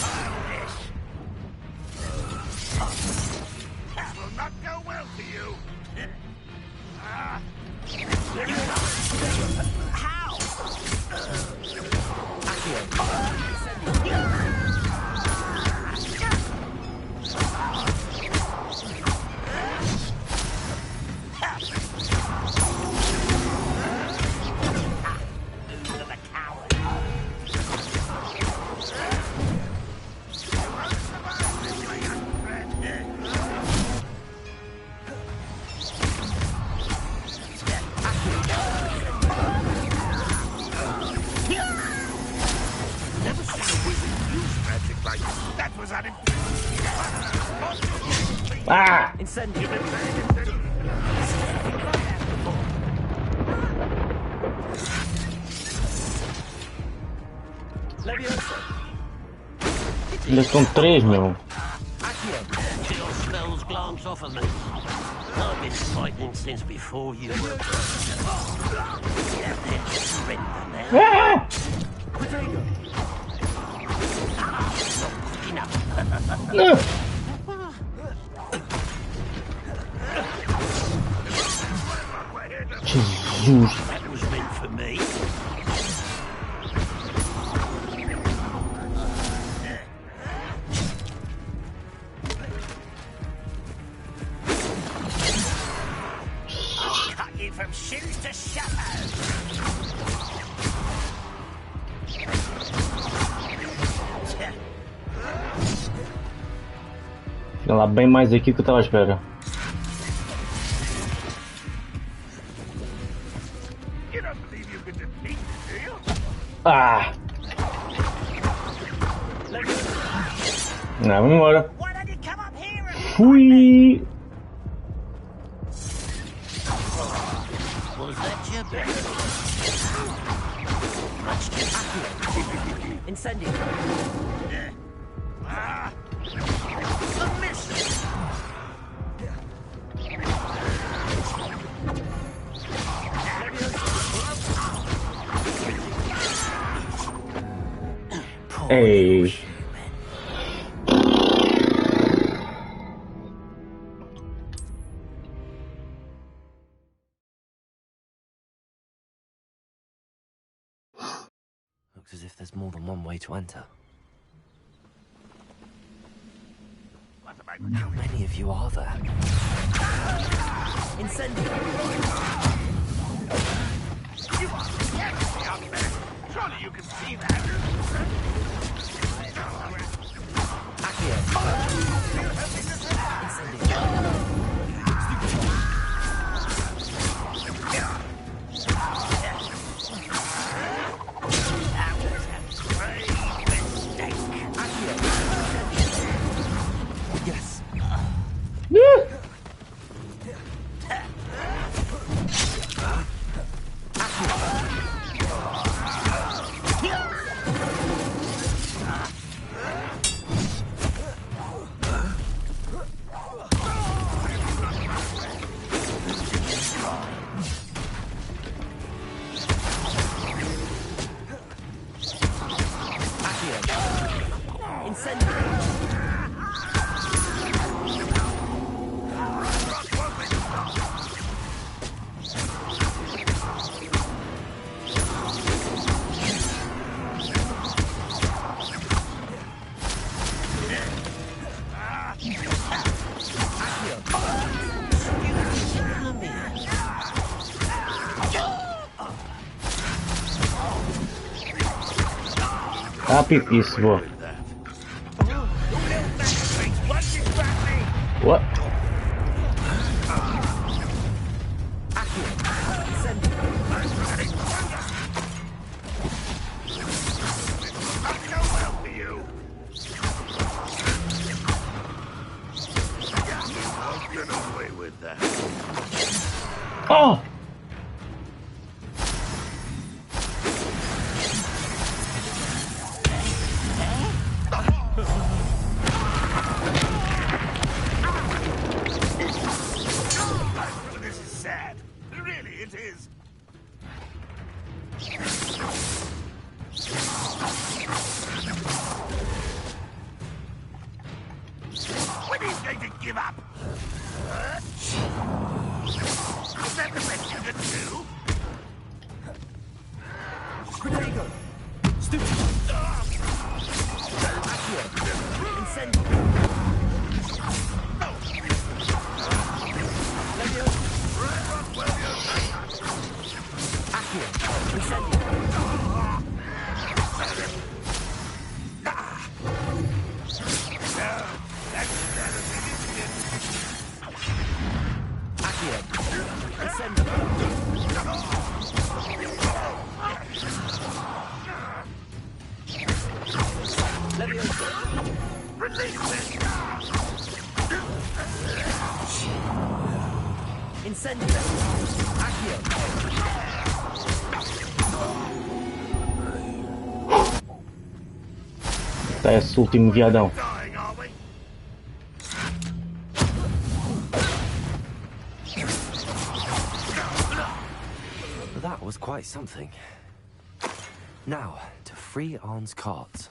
Ah! Ainda estão 3, meu. Ah! Não! Jesus! Fica lá bem mais aqui do que eu estava à espera. Ah! Não, vamos embora. Fui! Incendio. Hey. Looks as if there's more than one way to enter. How many of you are there? Incendio! Surely you can see that. Pipis, boa. What? Oh! Tá esse último viadão. That was quite something. Now, to free Arn's cards.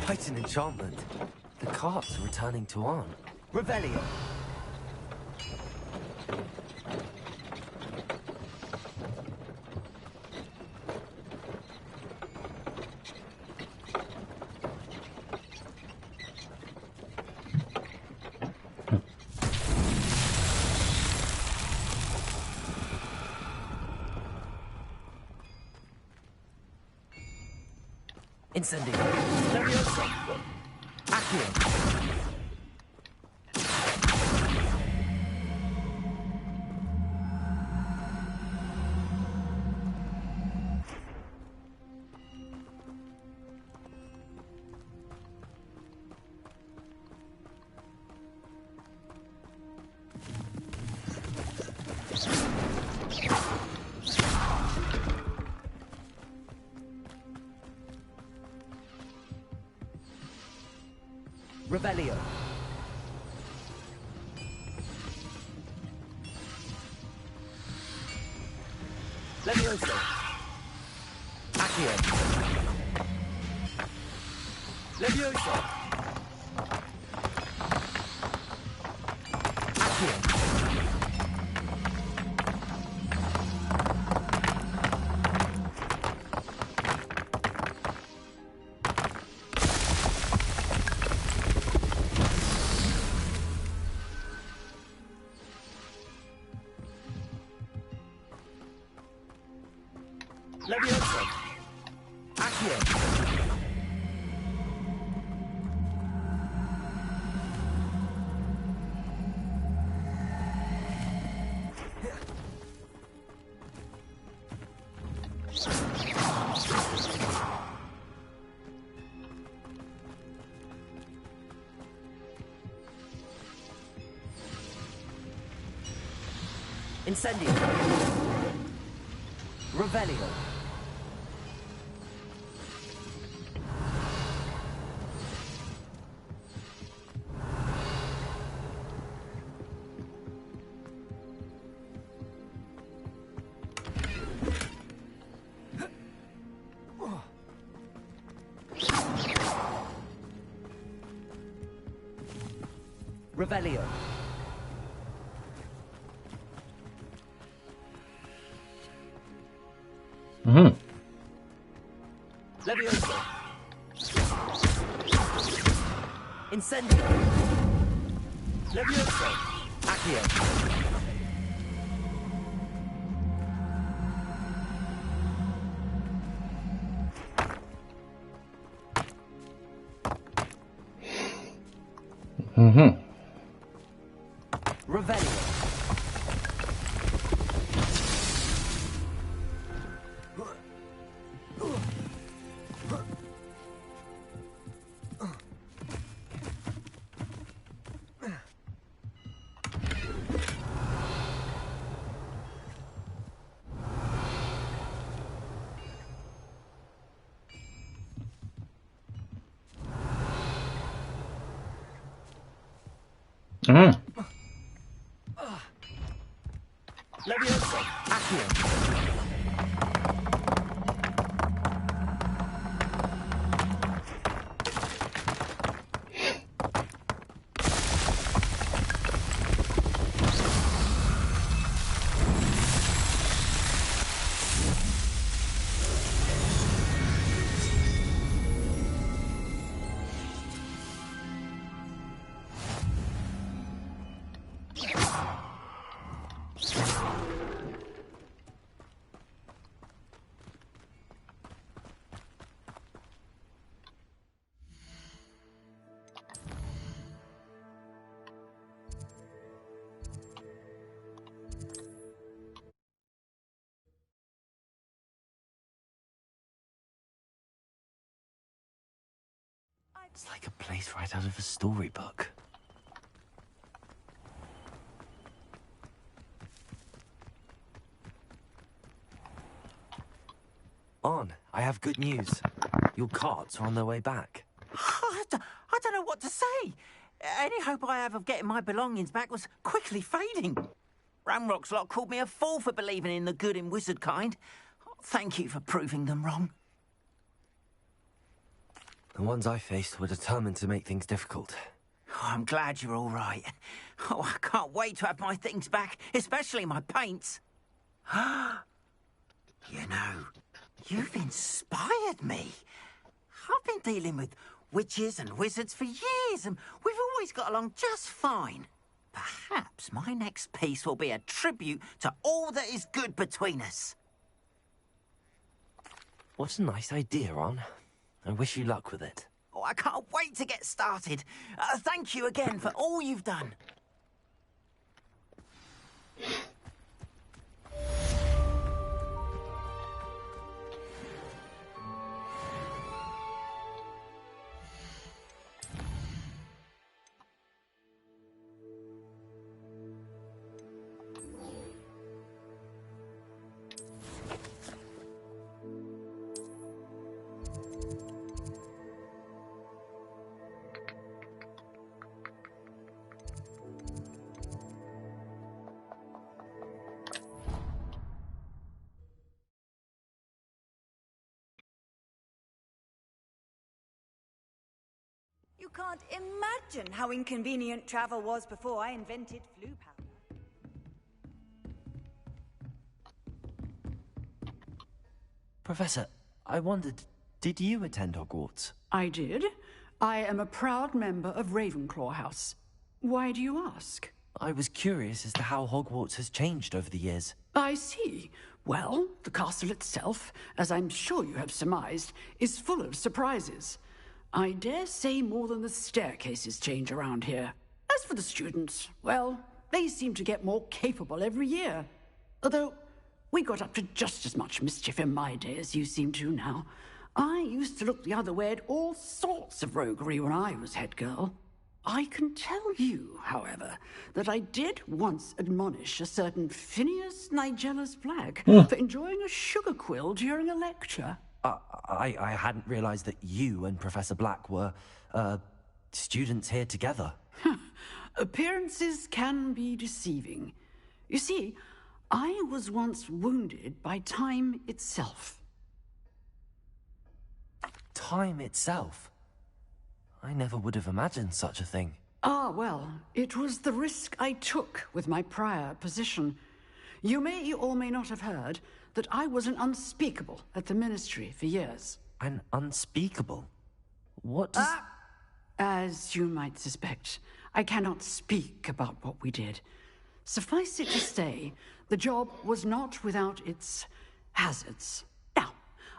Quite an enchantment. The cards are returning to Arn. Revelio. Incendio. Levioso. Accio. Revelio. Levioso. Accio. Levioso. Accio. Levioso. Accio. Incendio. Revelio. Revelio. Mhm. Levioso. Incendio. Levioso. Accio. Mhm. Revelio. Mhm. Levioso. Accio. It's like a place right out of a storybook. On, I have good news. Your carts are on their way back. I don't know what to say. Any hope I have of getting my belongings back was quickly fading. Ramrock's lot called me a fool for believing in the good in wizard kind. Thank you for proving them wrong. The ones I faced were determined to make things difficult. Oh, I'm glad you're all right. Oh, I can't wait to have my things back, especially my paints. You know, you've inspired me. I've been dealing with witches and wizards for years, and we've always got along just fine. Perhaps my next piece will be a tribute to all that is good between us. What a nice idea, Ron. I wish you luck with it. Oh, I can't wait to get started. Thank you again for all you've done. You can't imagine how inconvenient travel was before I invented flu powder. Professor, I wondered, did you attend Hogwarts? I did. I am a proud member of Ravenclaw House. Why do you ask? I was curious as to how Hogwarts has changed over the years. I see. Well, the castle itself, as I'm sure you have surmised, is full of surprises. I dare say more than the staircases change around here. As for the students, well, they seem to get more capable every year. Although, we got up to just as much mischief in my day as you seem to now. I used to look the other way at all sorts of roguery when I was head girl. I can tell you, however, that I did once admonish a certain Phineas Nigella's Black for enjoying a sugar quill during a lecture. I hadn't realized that you and Professor Black were, students here together. Appearances can be deceiving. You see, I was once wounded by time itself. Time itself? I never would have imagined such a thing. Ah, well, it was the risk I took with my prior position. You may or may not have heard that I was an unspeakable at the Ministry for years. An unspeakable? What does... As you might suspect, I cannot speak about what we did. Suffice it to say, the job was not without its hazards. Now,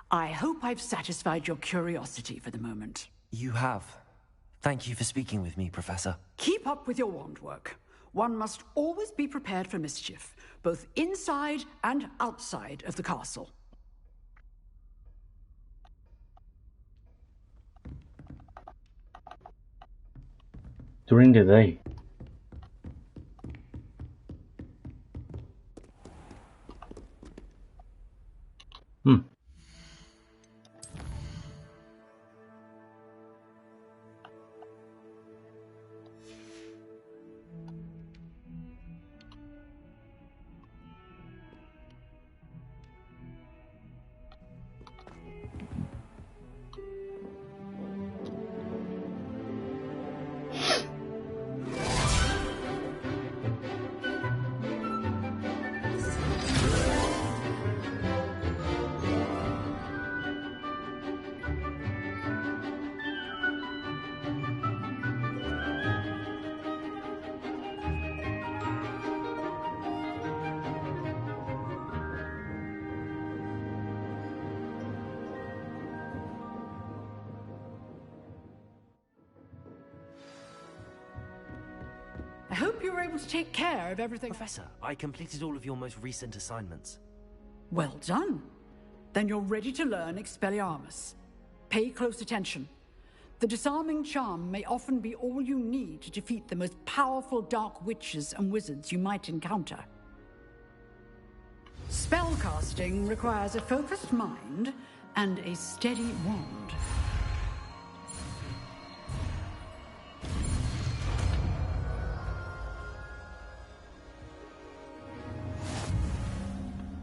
I hope I've satisfied your curiosity for the moment. You have. Thank you for speaking with me, Professor. Keep up with your wand work. One must always be prepared for mischief, both inside and outside of the castle. During the day. I hope you were able to take care of everything. Professor, I completed all of your most recent assignments. Well done. Then you're ready to learn Expelliarmus. Pay close attention. The disarming charm may often be all you need to defeat the most powerful dark witches and wizards you might encounter. Spellcasting requires a focused mind and a steady wand.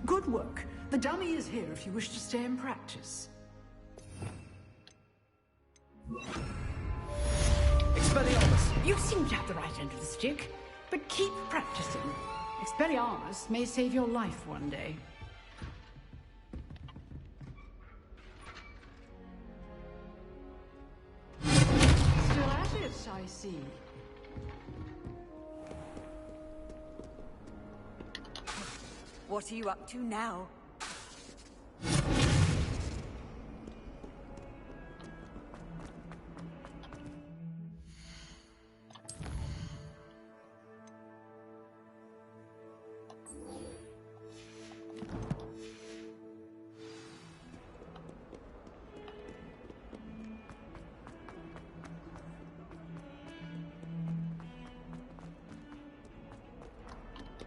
Good work. The dummy is here if you wish to stay and practice. Expelliarmus! You seem to have the right end of the stick, but keep practicing. Expelliarmus may save your life one day. Still at it, I see. What are you up to now?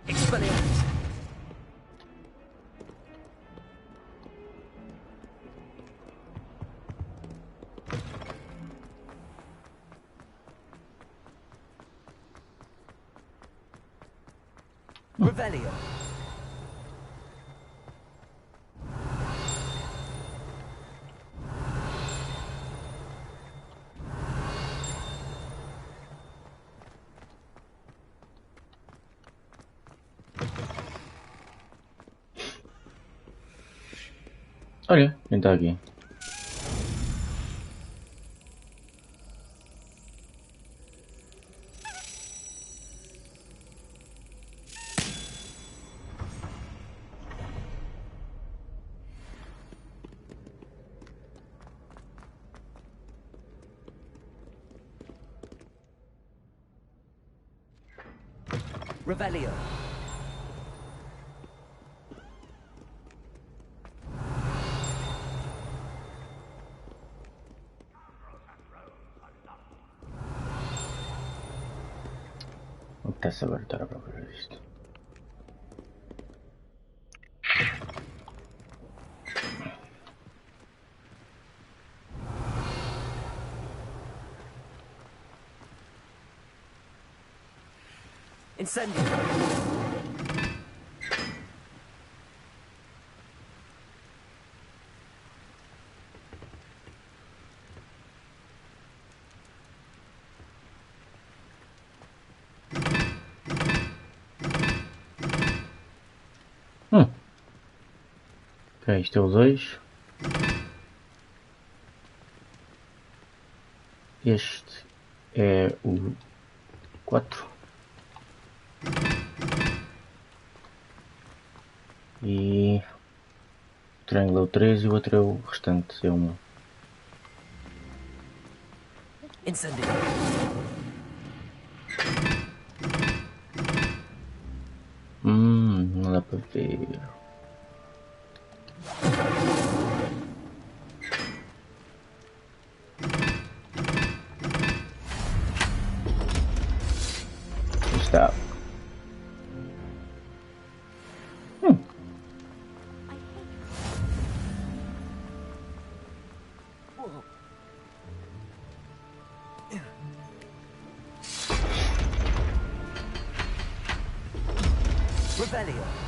Expelliarmus! Revelio. Olha, quem tá aqui? Revelio. Tässä vertaa progressista. Incendio. Ok, isto é o 2. Este é o 4. E o triângulo é o 3 e o outro é o restante, é o 1. Incendio. Não dá para ver. Está. Rebellion.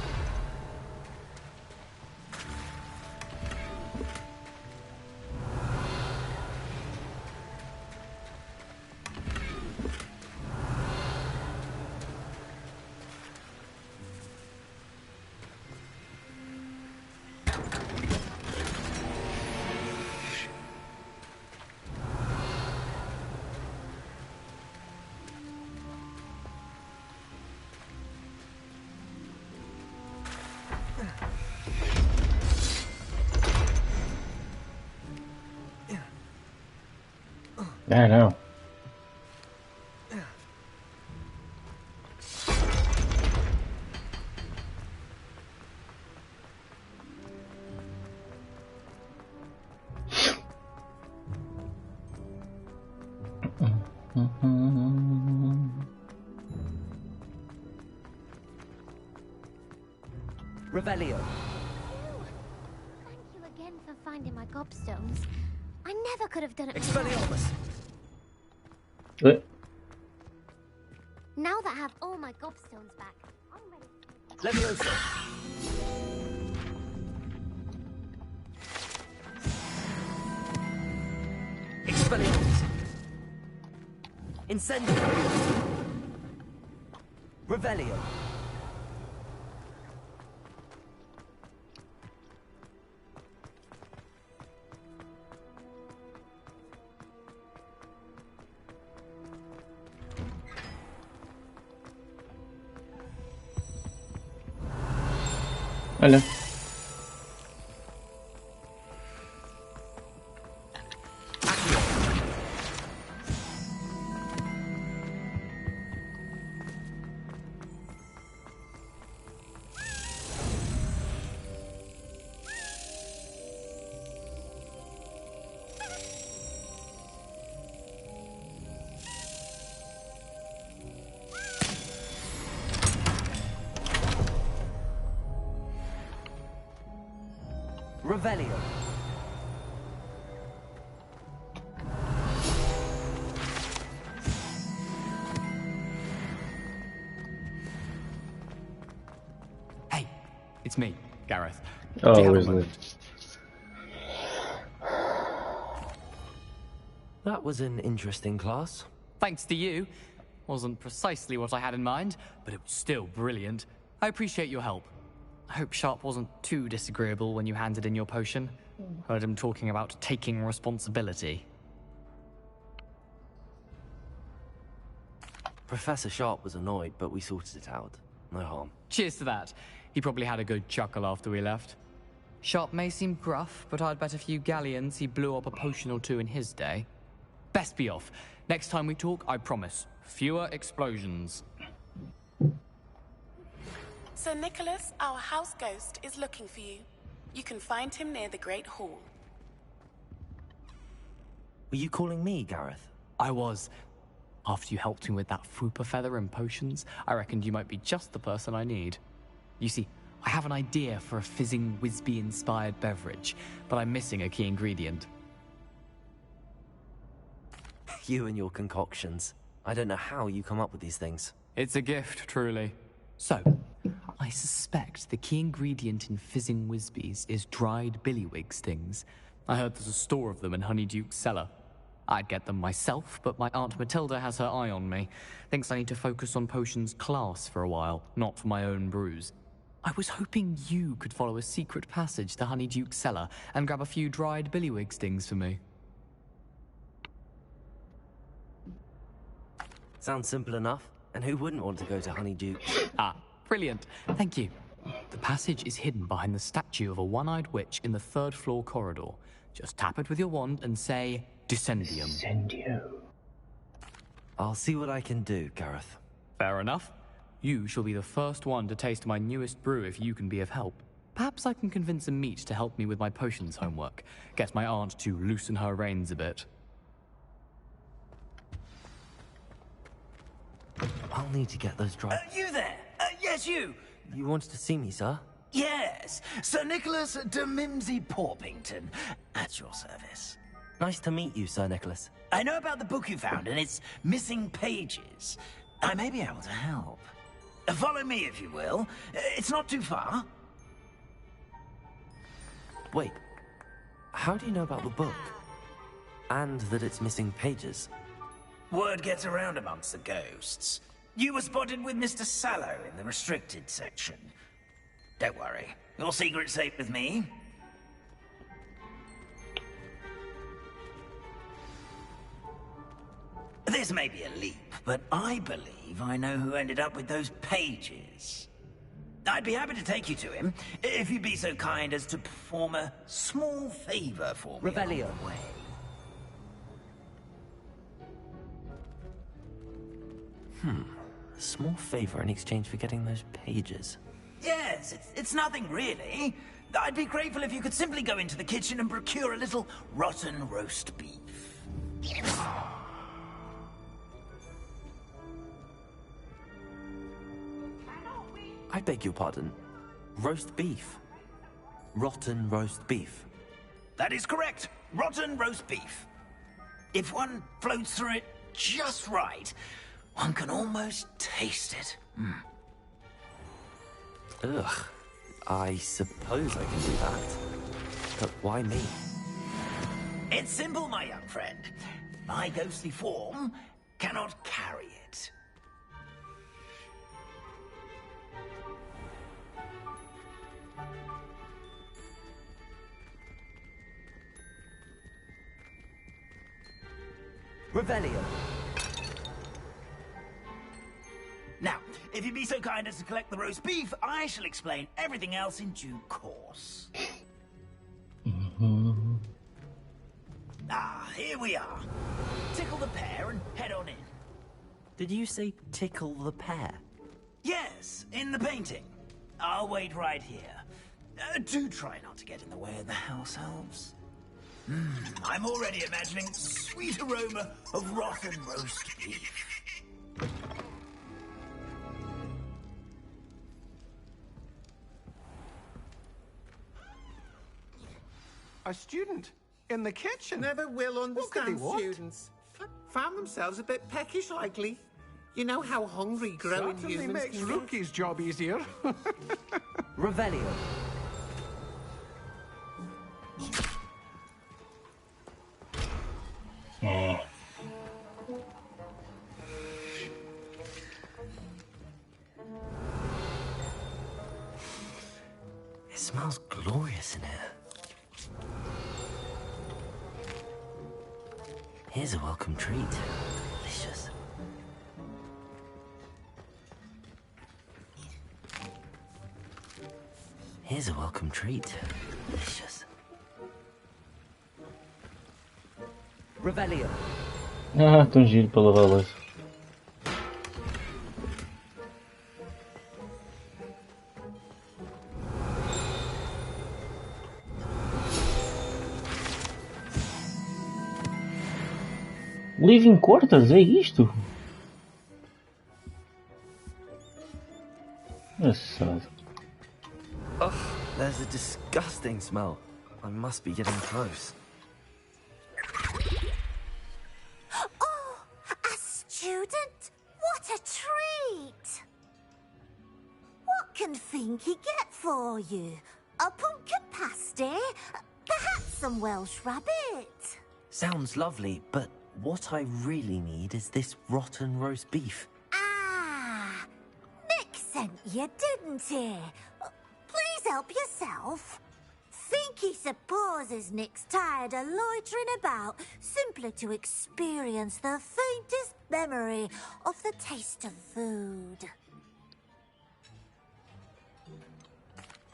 Ah, não. Rebellion. Thank you again for finding my gobstones. I never could have done it Expelliarmus. Oi. Now that I have all my gobstones back, I'm ready. Leviosa. Expelliarmus. Incendio. Revelio. Olha. Revelio. Hey, it's me, Gareth. Oh, Do you have a Wesley. moment? That was an interesting class. Thanks to you. Wasn't precisely what I had in mind, but it was still brilliant. I appreciate your help. I hope Sharp wasn't too disagreeable when you handed in your potion. Heard him talking about taking responsibility. Professor Sharp was annoyed, but we sorted it out. No harm. Cheers to that. He probably had a good chuckle after we left. Sharp may seem gruff, but I'd bet a few galleons he blew up a potion or two in his day. Best be off. Next time we talk, I promise. Fewer explosions. Sir Nicholas, our house ghost, is looking for you. You can find him near the Great Hall. Were you calling me, Gareth? I was. After you helped me with that Fupa feather and potions, I reckoned you might be just the person I need. You see, I have an idea for a fizzing Whizbee-inspired beverage, but I'm missing a key ingredient. You and your concoctions. I don't know how you come up with these things. It's a gift, truly. So, I suspect the key ingredient in fizzing Whizbees is dried billywig stings. I heard there's a store of them in Honeyduke's cellar. I'd get them myself, but my Aunt Matilda has her eye on me. Thinks I need to focus on potions class for a while, not for my own brews. I was hoping you could follow a secret passage to Honeyduke's cellar and grab a few dried billywig stings for me. Sounds simple enough. And who wouldn't want to go to Honeyduke's? Ah, brilliant. Thank you. The passage is hidden behind the statue of a one-eyed witch in the 3rd floor corridor. Just tap it with your wand and say, Descendium. Descendio. I'll see what I can do, Gareth. Fair enough. You shall be the first one to taste my newest brew if you can be of help. Perhaps I can convince a meat to help me with my potions homework. Get my aunt to loosen her reins a bit. I'll need to get those dry... You there! Yes, you! You wanted to see me, sir? Yes, Sir Nicholas de Mimsy Porpington, at your service. Nice to meet you, Sir Nicholas. I know about the book you found and its missing pages. I may be able to help. Follow me, if you will. It's not too far. Wait, how do you know about the book? And that it's missing pages? Word gets around amongst the ghosts. You were spotted with Mr. Sallow in the restricted section. Don't worry, your secret's safe with me. This may be a leap, but I believe I know who ended up with those pages. I'd be happy to take you to him, if you'd be so kind as to perform a small favor for me. Revelio. Way. A small favor in exchange for getting those pages. Yes, it's nothing really. I'd be grateful if you could simply go into the kitchen and procure a little rotten roast beef. I beg your pardon. Roast beef. Rotten roast beef. That is correct. Rotten roast beef. If one floats through it just right, one can almost taste it. Ugh. I suppose I can do that. But why me? It's simple, my young friend. My ghostly form cannot carry it. Revelio. Now, if you'd be so kind as to collect the roast beef, I shall explain everything else in due course. Ah, here we are. Tickle the pear and head on in. Did you say tickle the pear? Yes, in the painting. I'll wait right here. Do try not to get in the way of the house elves. I'm already imagining the sweet aroma of rotten roast beef. A student in the kitchen. Never will understand what? students. Found themselves a bit peckish, likely. You know how hungry growing Certainly humans makes can Rookie's job easier. Revelio. It smells glorious in here. Here's a welcome treat. Delicious. Here's a welcome treat. Delicious. Revelio. Ah, tão giro para lavar louça. Living quarters, é isto? Engraçado. Ugh, there's a disgusting smell. I must be getting close. Oh, a student? What a treat! What can Finky get for you? A pumpkin pasty? Perhaps some Welsh rabbit? Sounds lovely, but what I really need is this rotten roast beef. Ah, makes sent you, didn't he? Please help yourself. Think he supposes Nick's tired of loitering about simply to experience the faintest memory of the taste of food.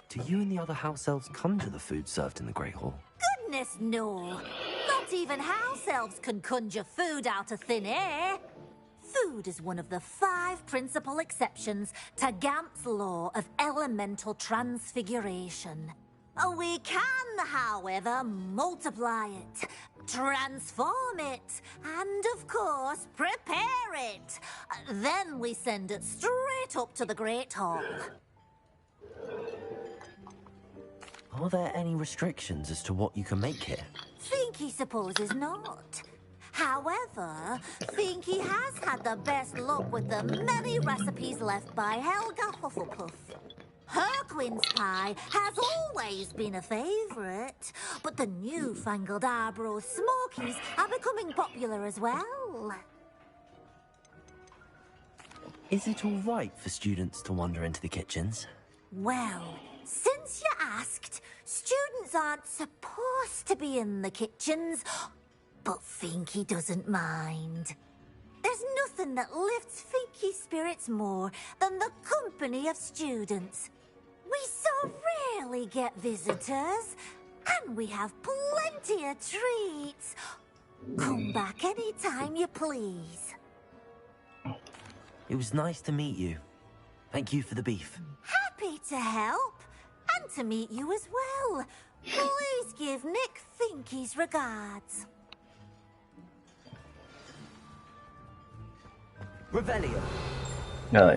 Do you and the other house elves come to the food served in the Great Hall? Goodness, no. Not even house elves can conjure food out of thin air. Food is one of the 5 principal exceptions to Gamp's law of elemental transfiguration. We can, however, multiply it, transform it, and, of course, prepare it. Then we send it straight up to the Great Hall. Are there any restrictions as to what you can make here? Finky supposes not. However, Finky has had the best luck with the many recipes left by Helga Hufflepuff. Her quince pie has always been a favourite, but the newfangled Arbroath Smokies are becoming popular as well. Is it all right for students to wander into the kitchens? Well, since you asked, students aren't supposed to be in the kitchens, but Finky doesn't mind. There's nothing that lifts Finky's spirits more than the company of students. We so rarely get visitors, and we have plenty of treats. Come back any time you please. It was nice to meet you. Thank you for the beef. Happy to help, and to meet you as well. Please give Nick Finky's regards. Revelio. No.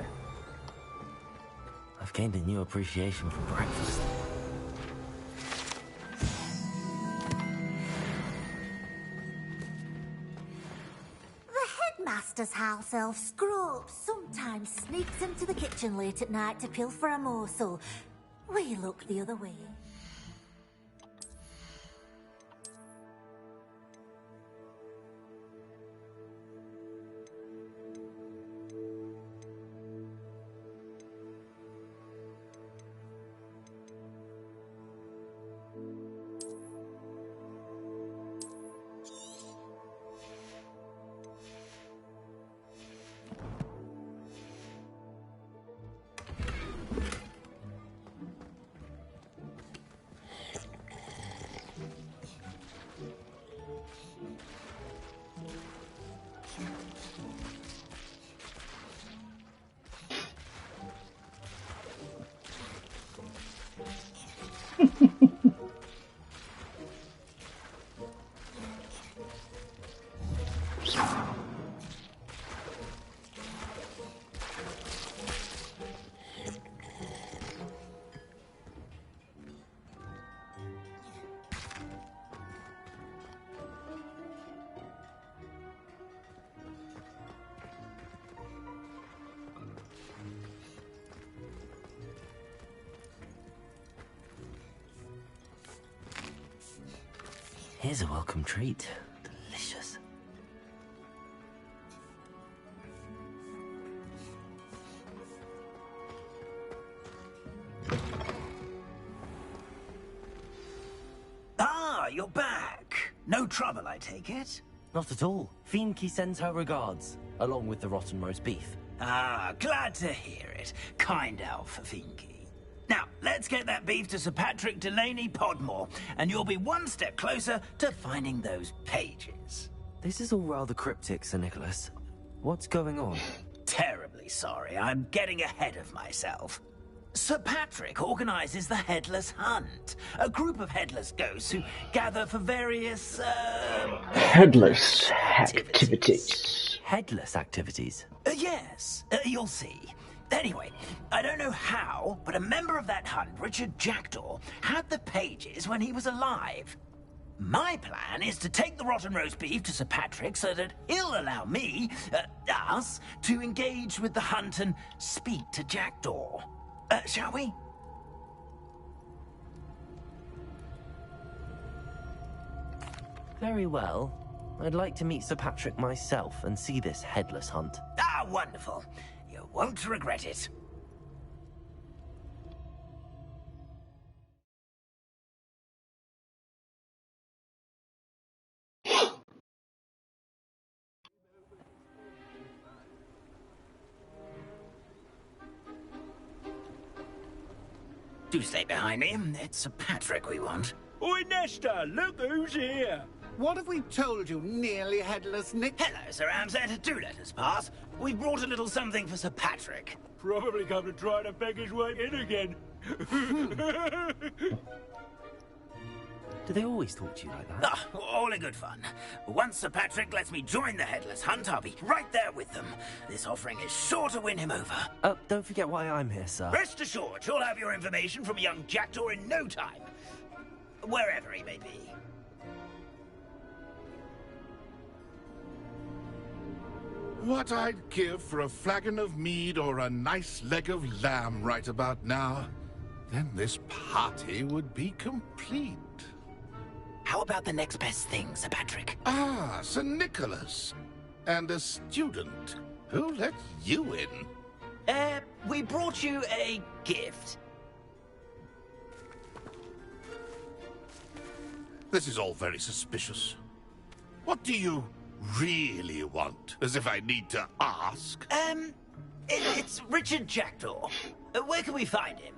I've gained a new appreciation for breakfast. The headmaster's house elf Scrope sometimes sneaks into the kitchen late at night to pilfer a morsel. We look the other way. Here's a welcome treat. Delicious. Ah, you're back. No trouble, I take it? Not at all. Finky sends her regards, along with the rotten roast beef. Ah, glad to hear it. Kind elf, Finky. Now, let's get that beef to Sir Patrick Delaney Podmore, and you'll be one step closer to finding those pages. This is all rather cryptic, Sir Nicholas. What's going on? Terribly sorry, I'm getting ahead of myself. Sir Patrick organises the Headless Hunt, a group of headless ghosts who gather for various, Headless activities. Headless activities? Yes, you'll see. Anyway, I don't know how, but a member of that hunt, Richard Jackdaw, had the pages when he was alive. My plan is to take the rotten roast beef to Sir Patrick so that he'll allow me, us, to engage with the hunt and speak to Jackdaw. Shall we? Very well. I'd like to meet Sir Patrick myself and see this headless hunt. Ah, wonderful. You won't regret it. Do stay behind me. It's Sir Patrick we want. Oi, Nesta, look who's here. What have we told you, nearly headless Nick? Hello, Sir Ramsay. Do let us pass. We've brought a little something for Sir Patrick. Probably come to try to beg his way in again. Do they always talk to you like that? Ah, all in good fun. Once Sir Patrick lets me join the Headless Hunt, I'll be right there with them. This offering is sure to win him over. Don't forget why I'm here, sir. Rest assured, you'll have your information from a young jackdaw in no time. Wherever he may be. What I'd give for a flagon of mead or a nice leg of lamb right about now. Then this party would be complete. How about the next best thing, Sir Patrick? Ah, Sir Nicholas. And a student. Who let you in? We brought you a gift. This is all very suspicious. What do you really want? As if I need to ask. It's Richard Jackdaw. Where can we find him?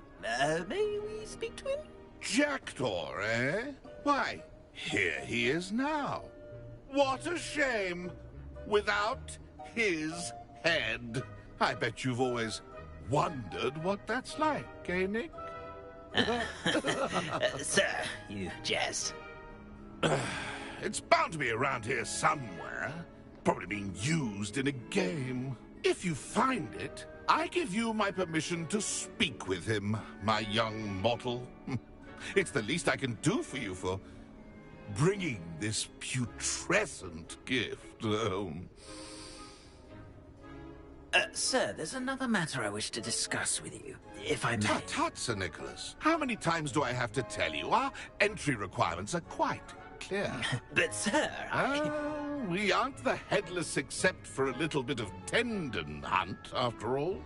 May we speak to him? Jackdaw, eh? Why, here he is now. What a shame. Without his head. I bet you've always wondered what that's like, eh, Nick? Sir, you jest. It's bound to be around here somewhere. Probably being used in a game. If you find it, I give you my permission to speak with him, my young mortal. It's the least I can do for you for bringing this putrescent gift home. Sir, there's another matter I wish to discuss with you, if I may. Tut, tut, Sir Nicholas. How many times do I have to tell you? Our entry requirements are quite clear. But, sir, we aren't the headless except for a little bit of tendon hunt, after all.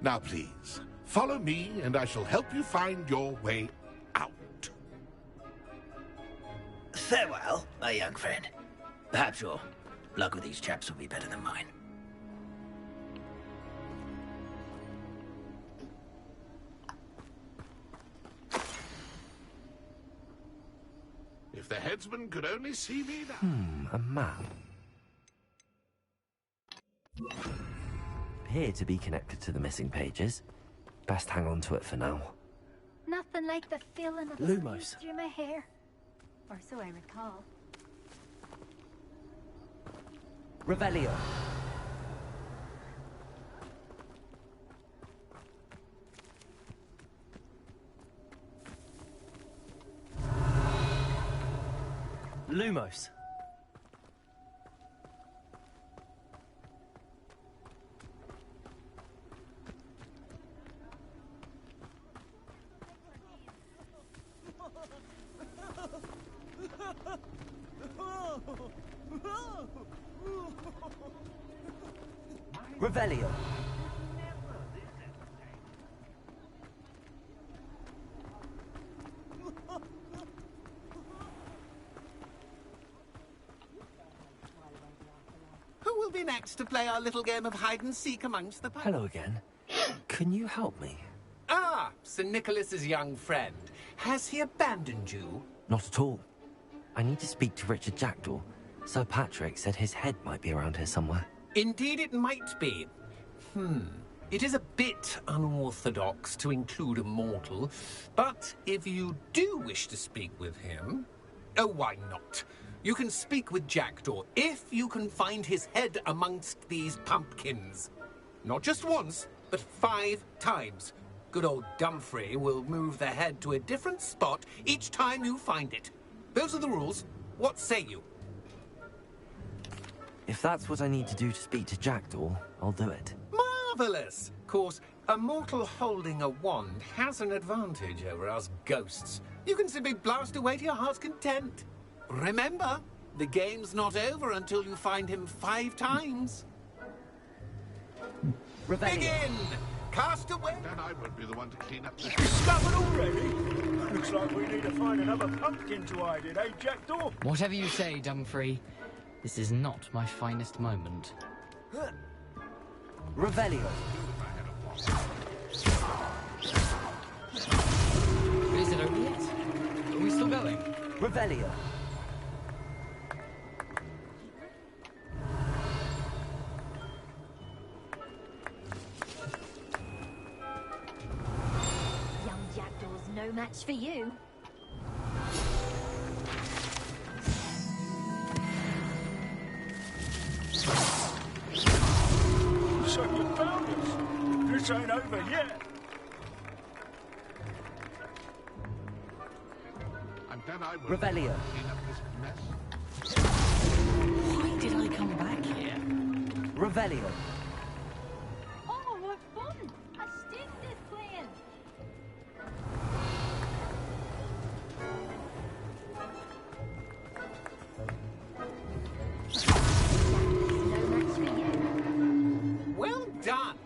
Now, please, follow me, and I shall help you find your way out. Farewell, my young friend. Perhaps your luck with these chaps will be better than mine. If the headsman could only see me now. A map. Appear to be connected to the missing pages. Best hang on to it for now. Nothing like the feeling of Lumos. through my hair. Or so I recall. Revelio. Lumos. Revelio. Who will be next to play our little game of hide-and-seek amongst the... Hello again. Can you help me? Ah, Sir Nicholas's young friend. Has he abandoned you? Not at all. I need to speak to Richard Jackdaw. Sir Patrick said his head might be around here somewhere. Indeed it might be. It is a bit unorthodox to include a mortal, but if you do wish to speak with him... Oh, why not? You can speak with Jackdaw if you can find his head amongst these pumpkins. Not just once, but 5 times. Good old Dumfrey will move the head to a different spot each time you find it. Those are the rules. What say you? If that's what I need to do to speak to Jackdaw, I'll do it. Marvellous! Of course, a mortal holding a wand has an advantage over us ghosts. You can simply blast away to your heart's content. Remember, the game's not over until you find him 5 times. Begin! Cast away! Then I won't be the one to clean up this... Discovered already? Looks like we need to find another pumpkin to hide in, eh, Jackdaw? Whatever you say, Dumfrey. This is not my finest moment. Revelio. Revelio. Young Jackdaw's no match for you. So you found us. This ain't over yet. And then I will Revelio. clean up this mess. Why did I come back here? Revelio. Oh, what fun! A stick this playing. No match for you. Well done!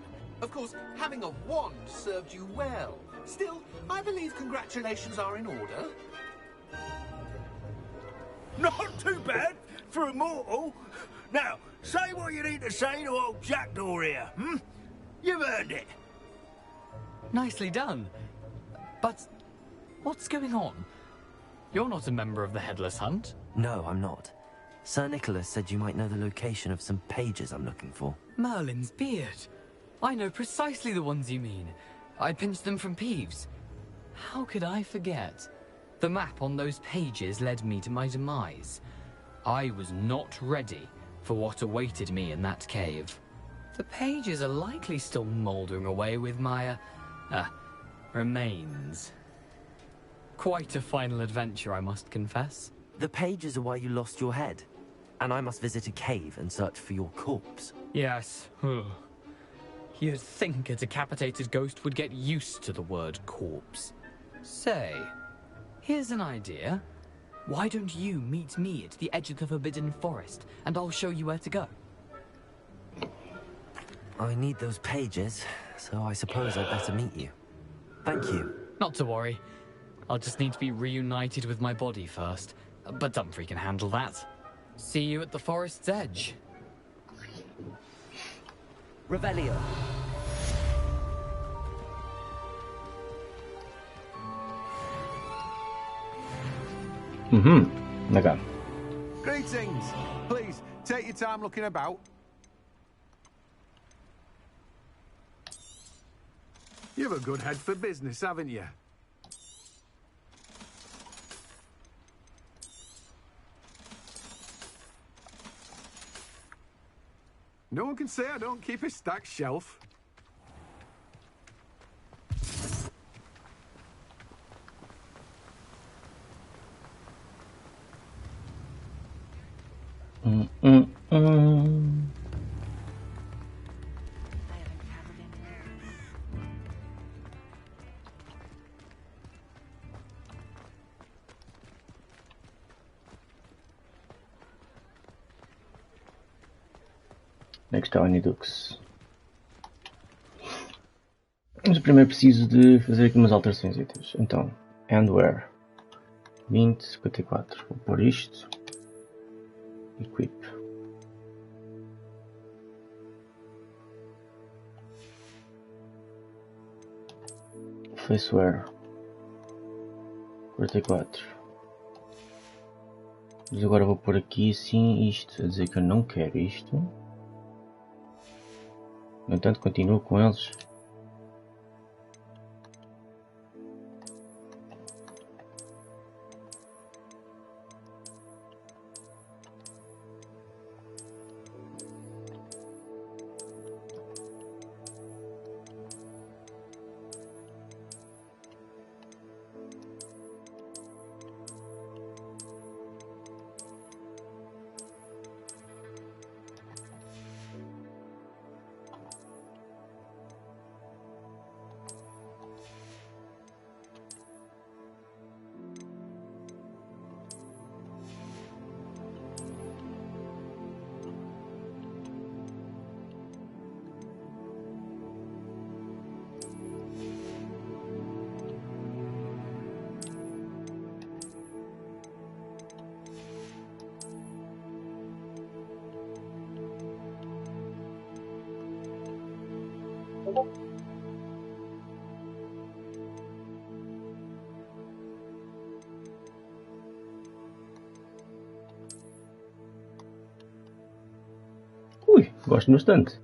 Of course, having a wand served you well. Still, I believe congratulations are in order. Not too bad for a mortal. Now, say what you need to say to old Jackdaw here, hmm? You've earned it. Nicely done. But what's going on? You're not a member of the Headless Hunt. No, I'm not. Sir Nicholas said you might know the location of some pages I'm looking for. Merlin's beard. I know precisely the ones you mean. I pinched them from Peeves. How could I forget? The map on those pages led me to my demise. I was not ready for what awaited me in that cave. The pages are likely still mouldering away with my, remains. Quite a final adventure, I must confess. The pages are why you lost your head, and I must visit a cave and search for your corpse. Yes. You'd think a decapitated ghost would get used to the word corpse. Say, here's an idea. Why don't you meet me at the edge of the Forbidden Forest, and I'll show you where to go? I need those pages, so I suppose I'd better meet you. Thank you. Not to worry. I'll just need to be reunited with my body first. But Dumfries can handle that. See you at the forest's edge. Revelio. Okay. Greetings. Please, take your time looking about. You've a good head for business, haven't you? No one can say I don't keep a stacked shelf. Onde é que está o Anidux? Mas primeiro preciso de fazer aqui umas alterações. Então, and where? 20, 54. Vou pôr isto. Equip. Faceware. 44. Mas agora vou pôr aqui assim isto. A dizer que eu não quero isto. No entanto, continuo com eles. Ui, gosto bastante.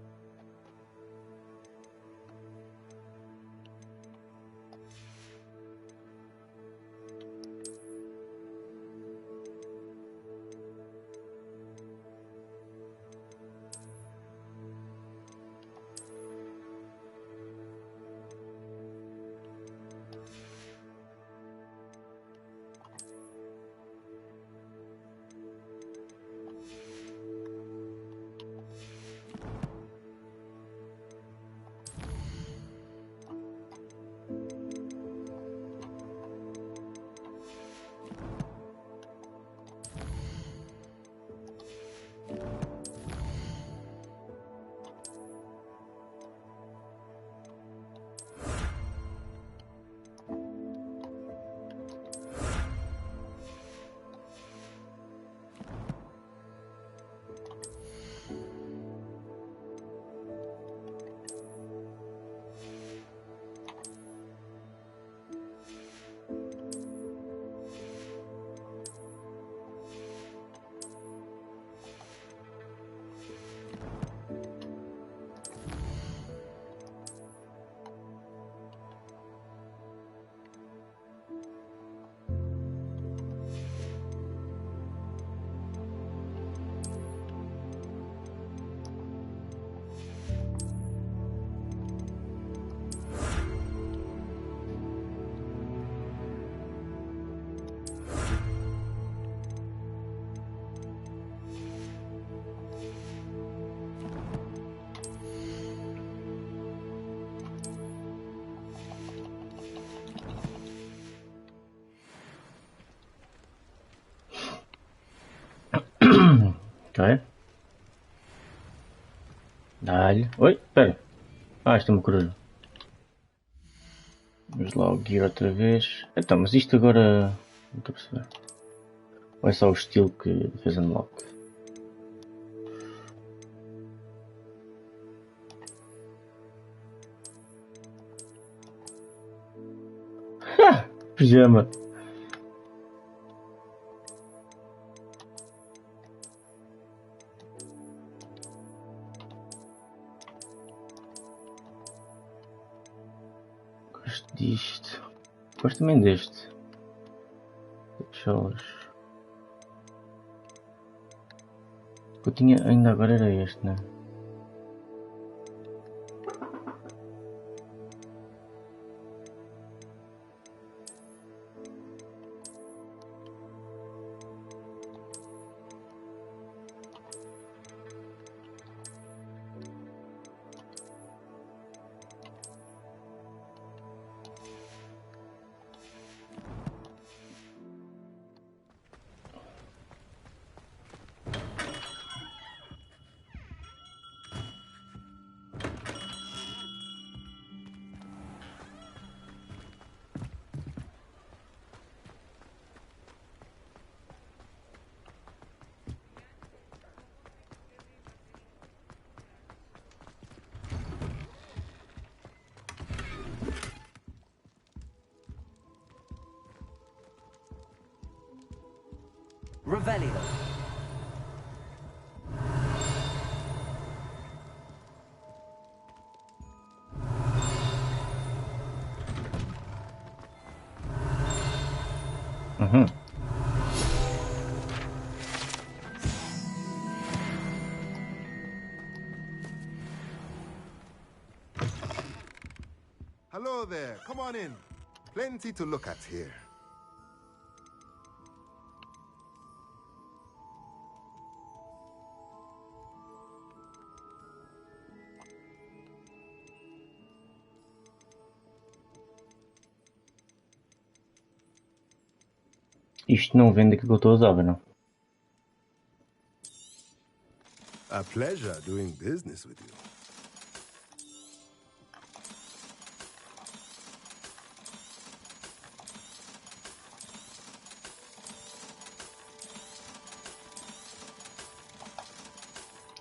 Ok. Dá-lhe. Oi, espera. Ah, isto é uma coruja. Vamos lá o gear outra vez. Então, mas isto agora... Não estou a perceber. Ou é só o estilo que fez unlock? Pijama. Gosto disto. Gosto também deste. Deixá-los. O que eu tinha ainda agora era este, né? Revelio. Hello there. Come on in. Plenty to look at here. Isto não vende aquilo que eu estou a usar, não? A pleasure doing business with you.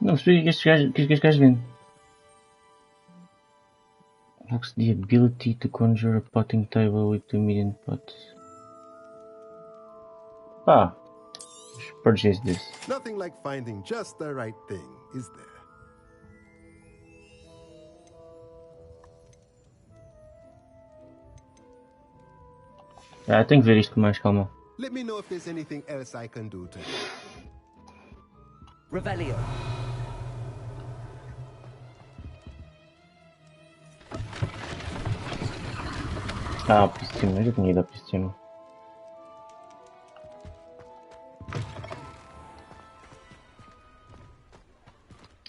Não percebi que estes gajos vendem. Looks the ability to conjure a potting table with 2 million pots. Let's purchase this. Nothing like finding just the right thing, is there? Ah, tenho que ver isto com mais calma. Let me know if there's anything else I can do to help. Revelio. Ah, piscina, eu já tinha ido à piscina.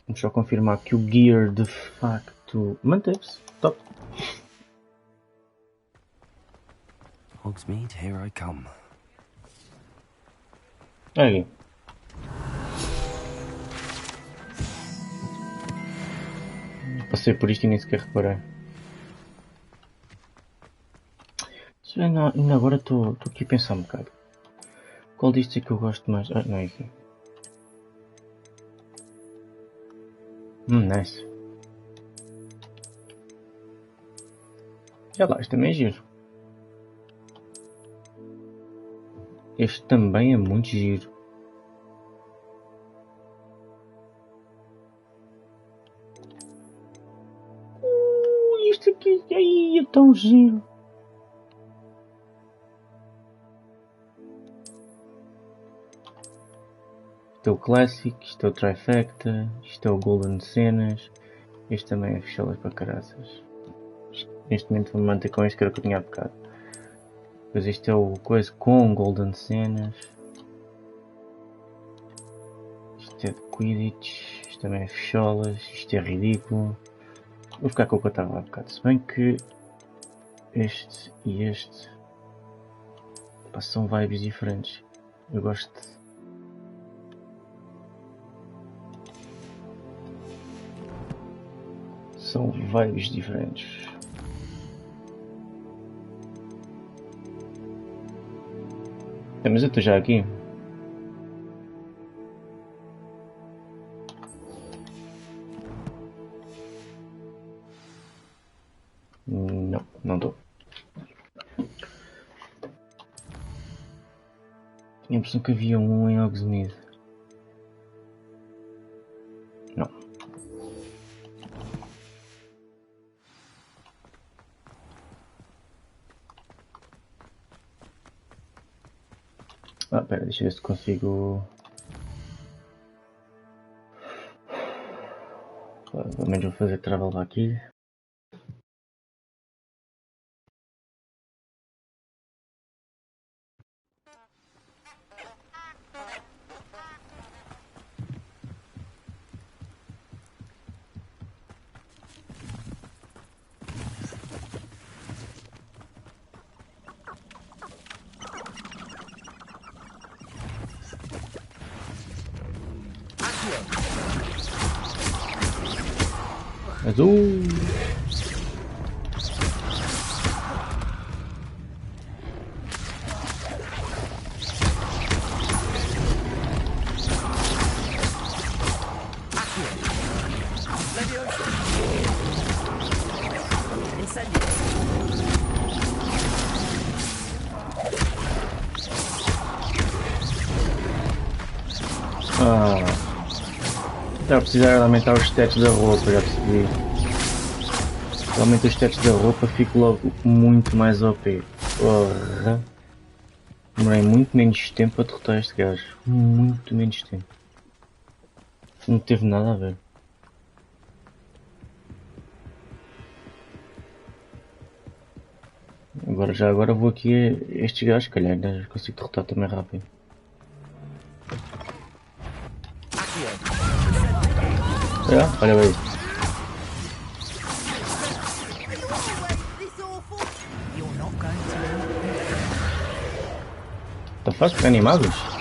Vamos só confirmar que o gear de facto manteve-se. Top. Hogsmeade, here I come. Aí. Passei por isto e nem sequer reparei. Ainda agora estou aqui a pensar um bocado. Qual disto é que eu gosto mais? Ah, não é aqui. Nice. Já lá, este também é giro. Este também é muito giro. Este aqui aí é tão giro. Isto é o Classic, isto é o Trifecta, isto é o Golden Cenas. Este também é ficholas para caraças. Neste momento vou manter com este que era o que eu tinha há bocado. Depois este é o coisa com Golden Cenas. Isto é de Quidditch, isto também é ficholas, isto é ridículo. Vou ficar com o que eu estava há bocado. Se bem que este e este são vibes diferentes. Eu gosto de... São vibes diferentes. Mas eu estou já aqui. Não estou. Tinha a impressão que havia um em Hogsmeade. Não. Ah, pera, deixa eu ver se consigo... Pelo menos vou fazer travel aqui. Azul! Está a precisar aumentar os stats da roupa, já percebi. Se aumento os stats da roupa, fico logo muito mais OP. Porra! Demorei muito menos tempo a derrotar este gajo. Muito menos tempo. Não teve nada a ver. Agora vou aqui a estes gajos, calhar ainda consigo derrotar também rápido. Olha aí. Tá fácil ficar animados?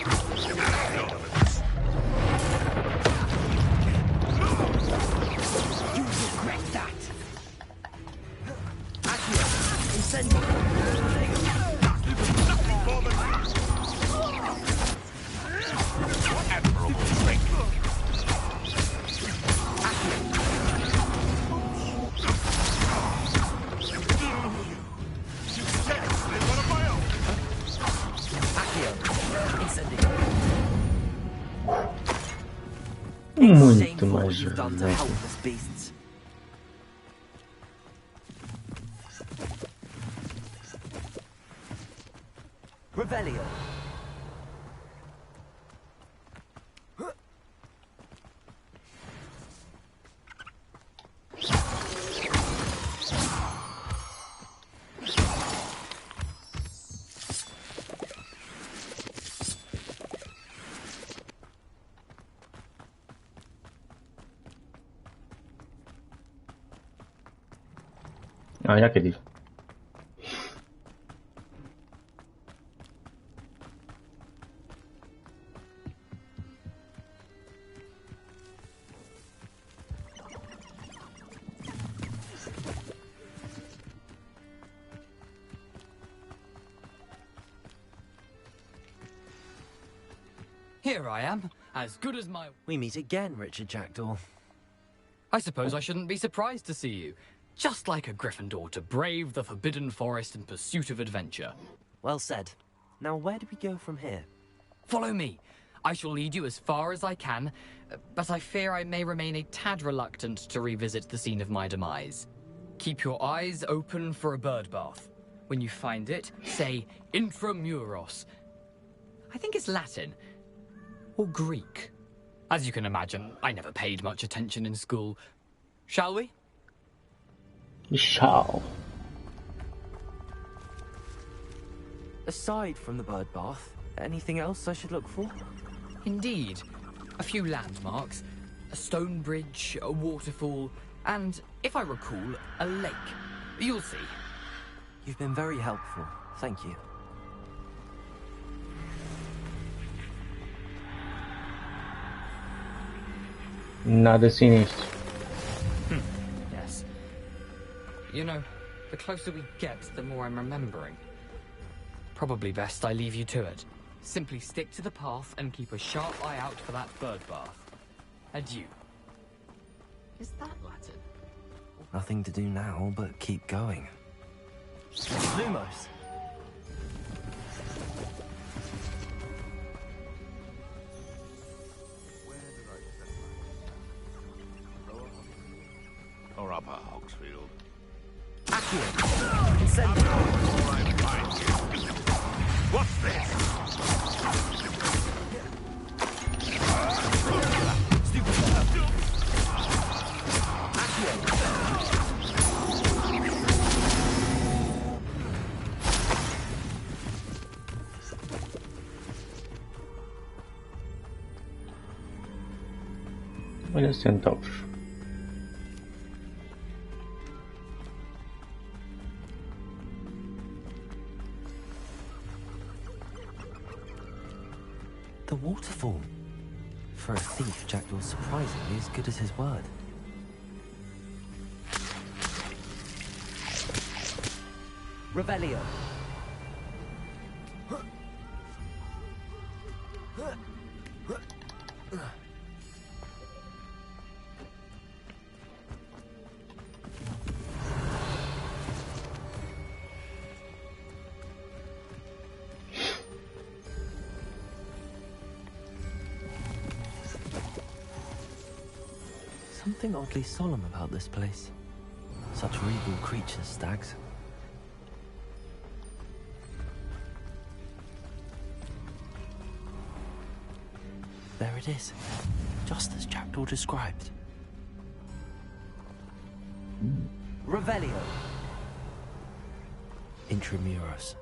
Muito mais rápido. Revelio. Ah, já acredito. Here I am, as good as my... We meet again, Richard Jackdaw. I suppose I shouldn't be surprised to see you. Just like a Gryffindor to brave the Forbidden Forest in pursuit of adventure. Well said. Now where do we go from here? Follow me. I shall lead you as far as I can, but I fear I may remain a tad reluctant to revisit the scene of my demise. Keep your eyes open for a bird bath. When you find it, say Intramuros. I think it's Latin. Or Greek. As you can imagine, I never paid much attention in school. Shall we? We shall. Aside from the bird bath, anything else I should look for? Indeed. A few landmarks, a stone bridge, a waterfall, and, if I recall, a lake. You'll see. You've been very helpful. Thank you. Nada sinistro. Yes. You know, the closer we get, the more I'm remembering. Probably best I leave you to it. Simply stick to the path and keep a sharp eye out for that bird bath. Adieu. Is that Latin? Nothing to do now but keep going. Lumos! Or Upper Hogsfield. Accio! Incendio! What's this? Olha centauros. The waterfall. For a thief, Jackdaw's surprisingly as good as his word. Revelio. Something oddly solemn about this place. Such regal creatures, stags. There it is, just as Jackdaw described. Revelio. Intramuros.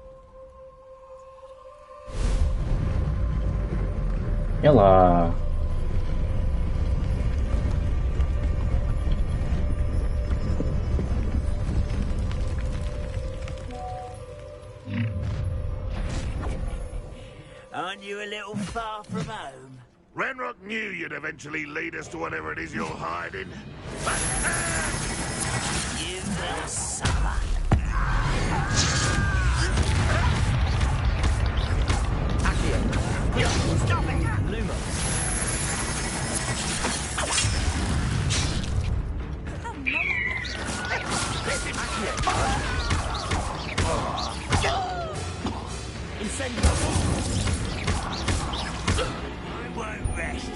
Ela. Aren't you a little far from home? Ranrock knew you'd eventually lead us to whatever it is you're hiding. You will suffer. Accio. Stop it! Lumos. Incendio. I won't rest.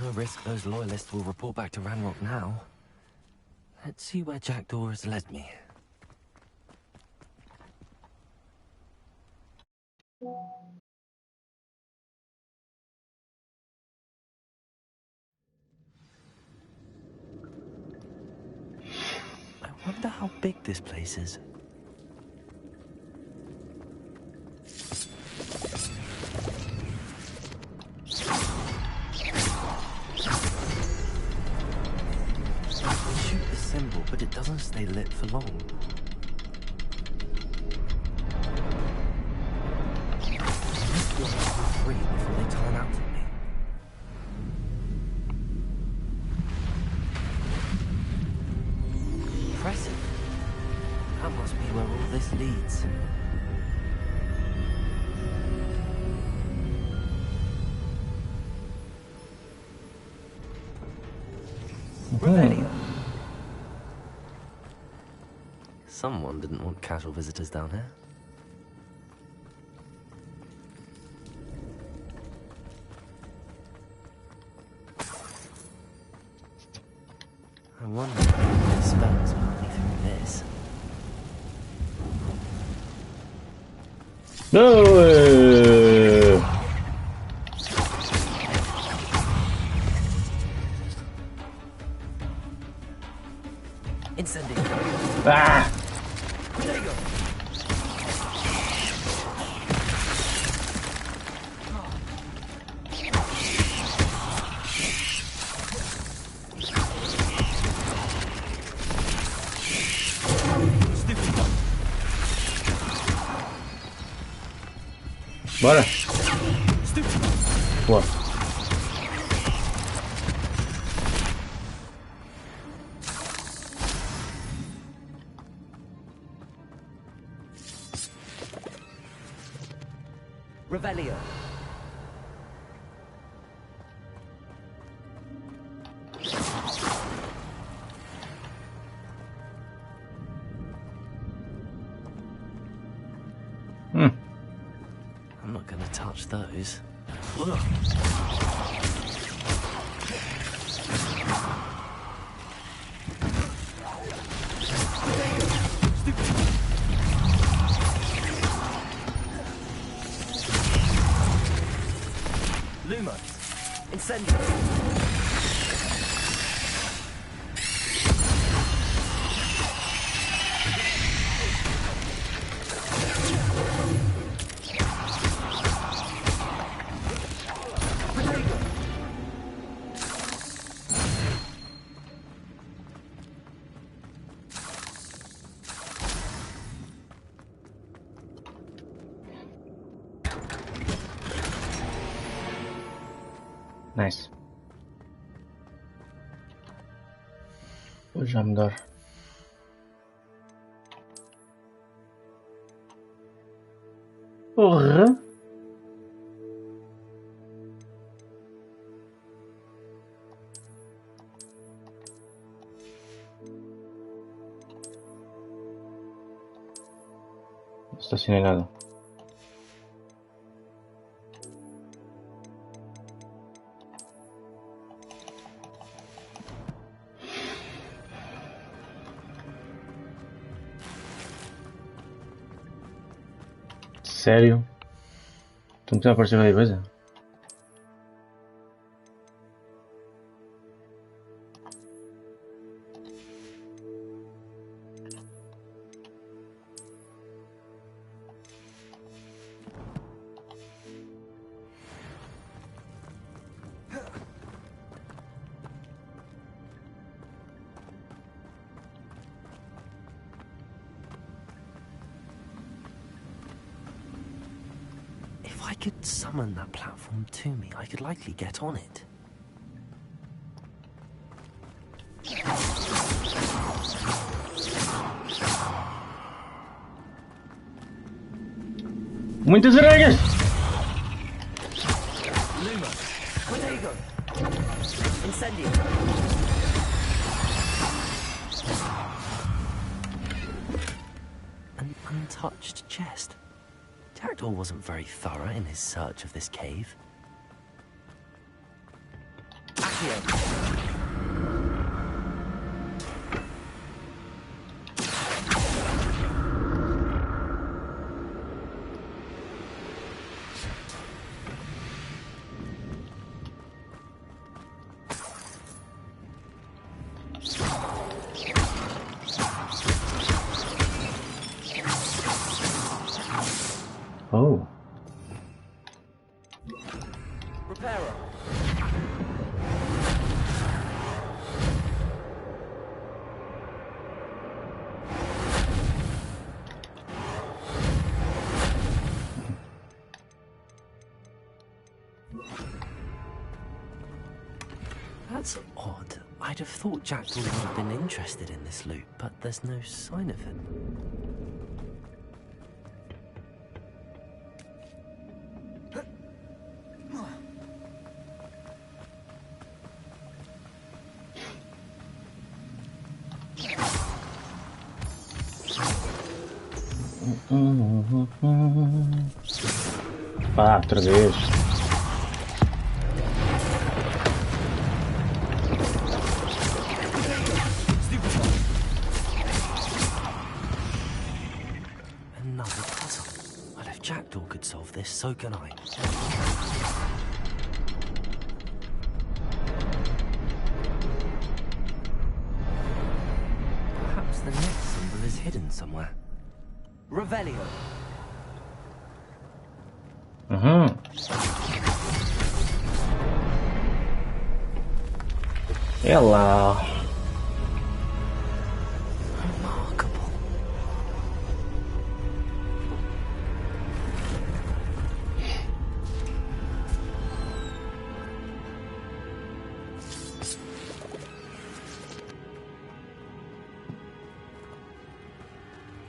No risk those loyalists will report back to Ranrock now. Let's see where Jackdaw has led me. I wonder how big this place is. Shoot the symbol, but it doesn't stay lit for long. Free before they turn out to me. Impressive. That must be where all this leads. Someone didn't want casual visitors down here. I wonder if the spells put me through this. No! Incendio. Ah! Bora! Boa. Revelio. I'm not going to touch those. Luma, incendio. Nice. Já melhor. Porra! Não estacionei nada. Sério? Tu não precisa aparecer qualquer coisa? If I could summon that platform to me, I could likely get on it. Muitas aranhas! Luma, Protego, Incendio. An untouched chest. Jackdaw wasn't very thorough in his search of this cave. Accio. Oh. Repairer. That's odd. I'd have thought Jackdaw would have been interested in this loot, but there's no sign of him. Pá, outra vez. Another puzzle. Well, if Jackdaw could solve this, so can I. Perhaps the next symbol is hidden somewhere. Revelio. Hello. Remarkable.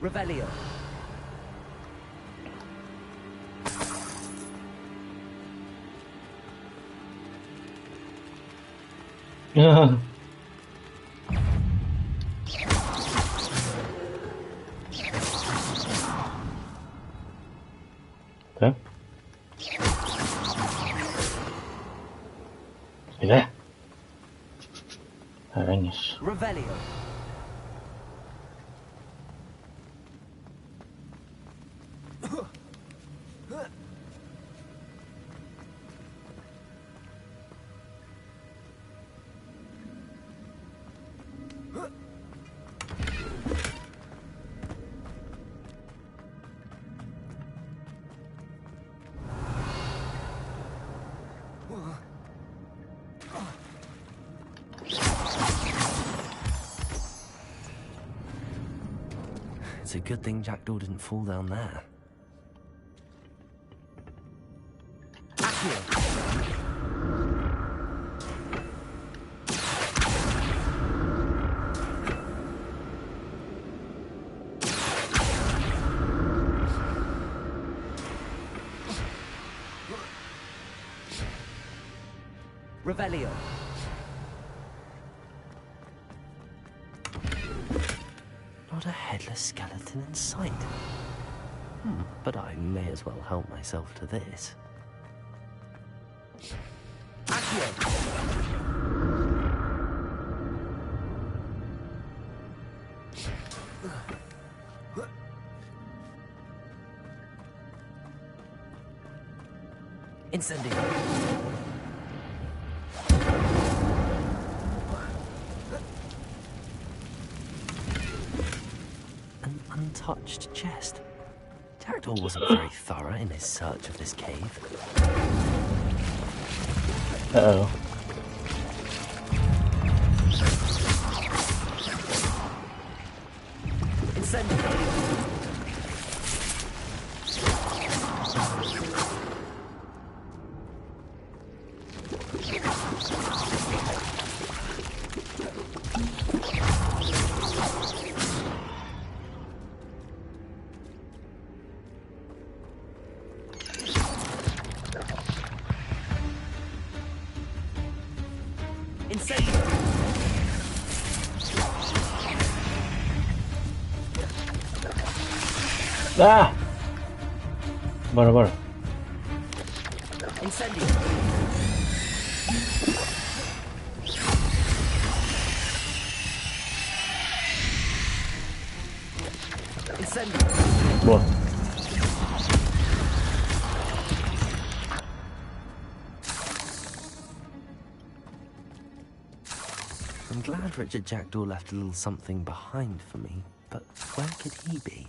Revelio. Yeah. Okay. Mira. Arañas. Revelio. It's a good thing Jackdaw didn't fall down there. Revelio. Not a headless skeleton in sight. But I may as well help myself to this. Incendio. An untouched chest. Jackdaw wasn't very thorough in his search of this cave. Uh-oh. Incendio. Ah! Bora, bora. Incendio. Incendio. Boa. I'm glad Richard Jackdaw left a little something behind for me, but where could he be?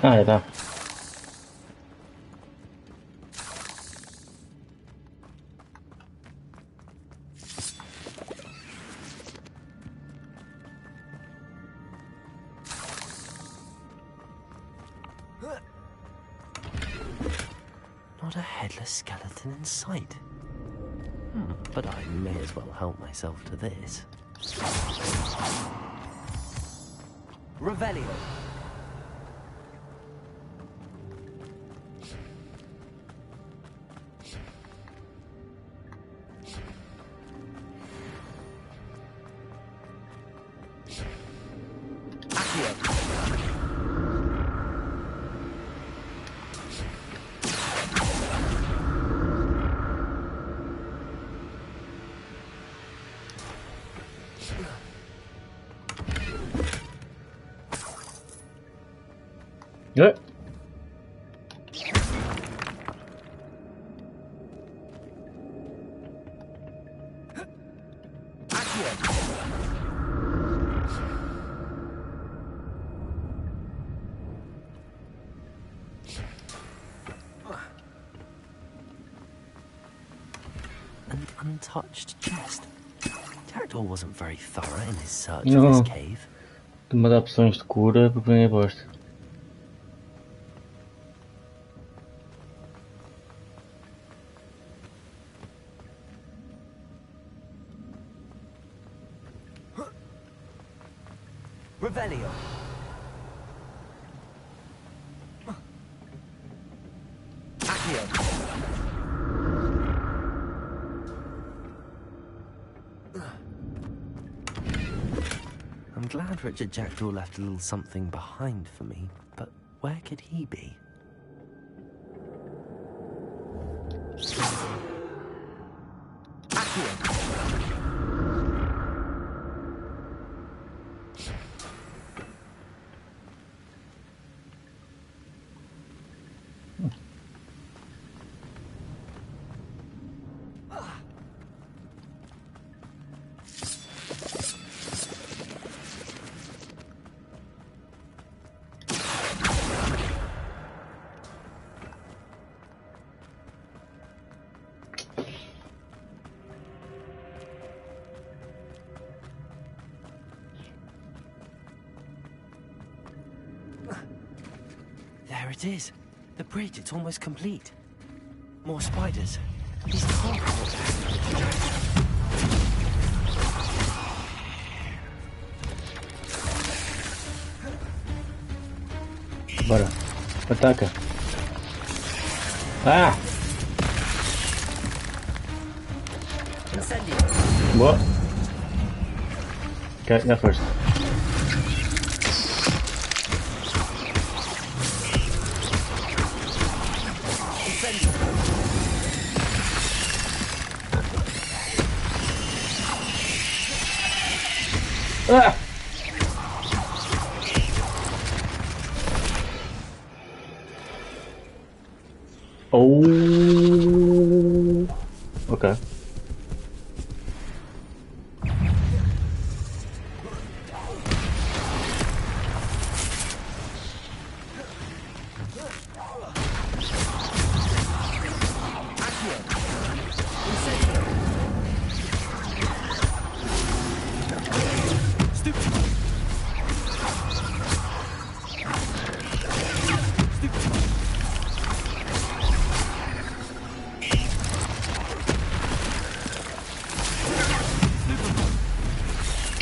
Ah, já tá. Not a headless skeleton in sight. But I may as well help myself to this. Revelio. Yeah. An untouched chest. Jackdaw wasn't very thorough in his search No. of this cave. Uma de opções de cura porque nem aposto. Revelio. Accio. I'm glad Richard Jackdaw left a little something behind for me, but where could he be? There it is. The bridge, it's almost complete. More spiders. These can't be what's happening. Bora. Ataca. Ah! Boa. Okay, that first. Ah! Oh. Okay.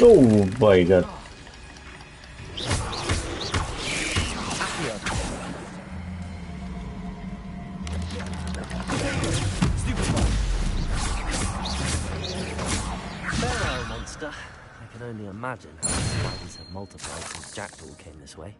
Oh my god. Feral monster. I can only imagine how the spiders have multiplied since Jackdaw came this way.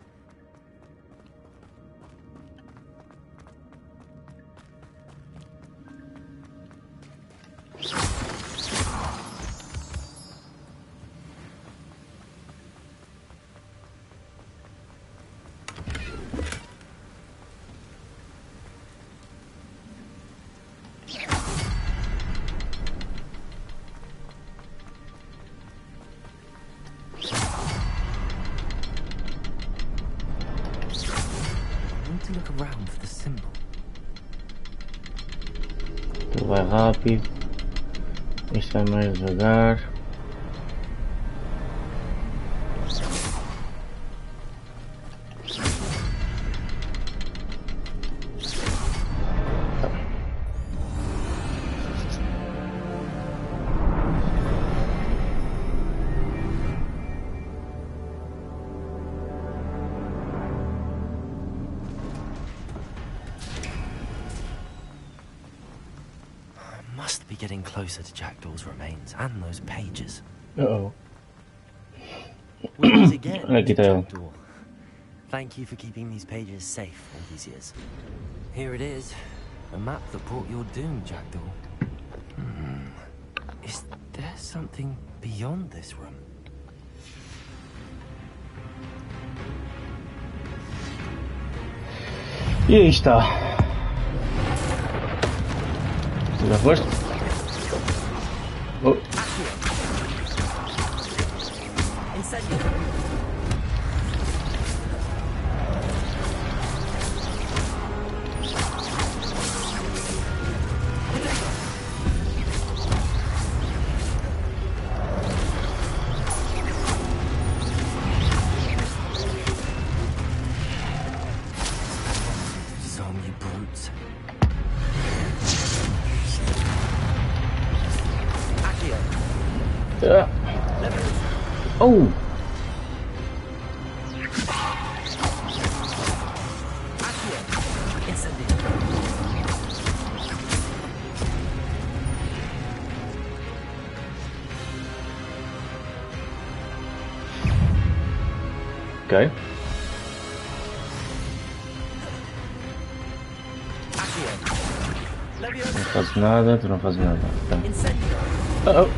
to look around for the symbol. Tu vai rápido. Este vai mais devagar. Must be getting closer to Jackdaw's remains and those pages. Uh-oh. We meet again, Aqui tá ele. Jackdaw. Thank you for keeping these pages safe all these years. Here it is, a map that brought your doom, Jackdaw. Is there something beyond this room? E aí está. Já foste? Oh. Some you brutes. Oh! Okay. Não fazes nada, tu não fazes nada. Tá. Uh-oh.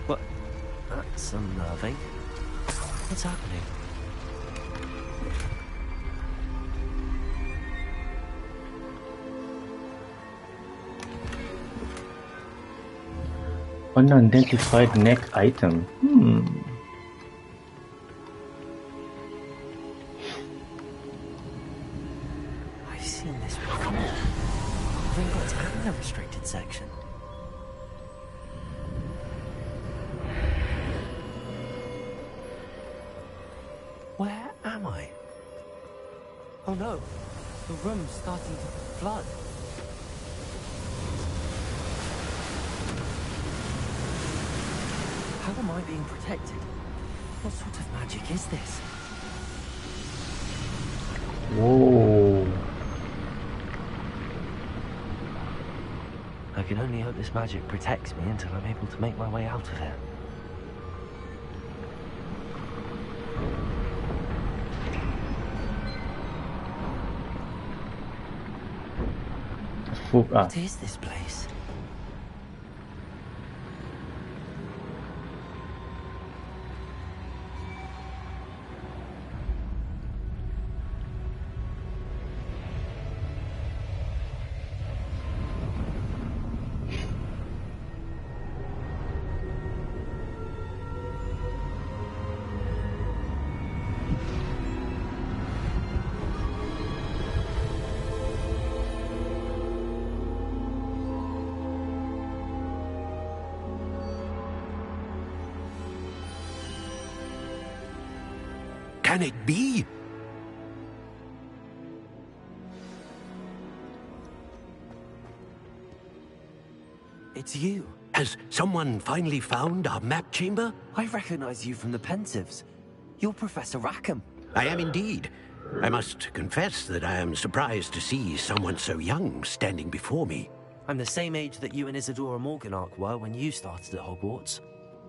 What? That's unnerving. What's happening? Unidentified neck item. I've seen this before. Gringotts and the restricted section. Where am I? Oh no, the room's starting to flood. How am I being protected? What sort of magic is this? Whoa. I can only hope this magic protects me until I'm able to make my way out of here. What is this place? Can it be? It's you. Has someone finally found our map chamber? I recognize you from the Pensives. You're Professor Rackham. I am indeed. I must confess that I am surprised to see someone so young standing before me. I'm the same age that you and Isadora Morganach were when you started at Hogwarts.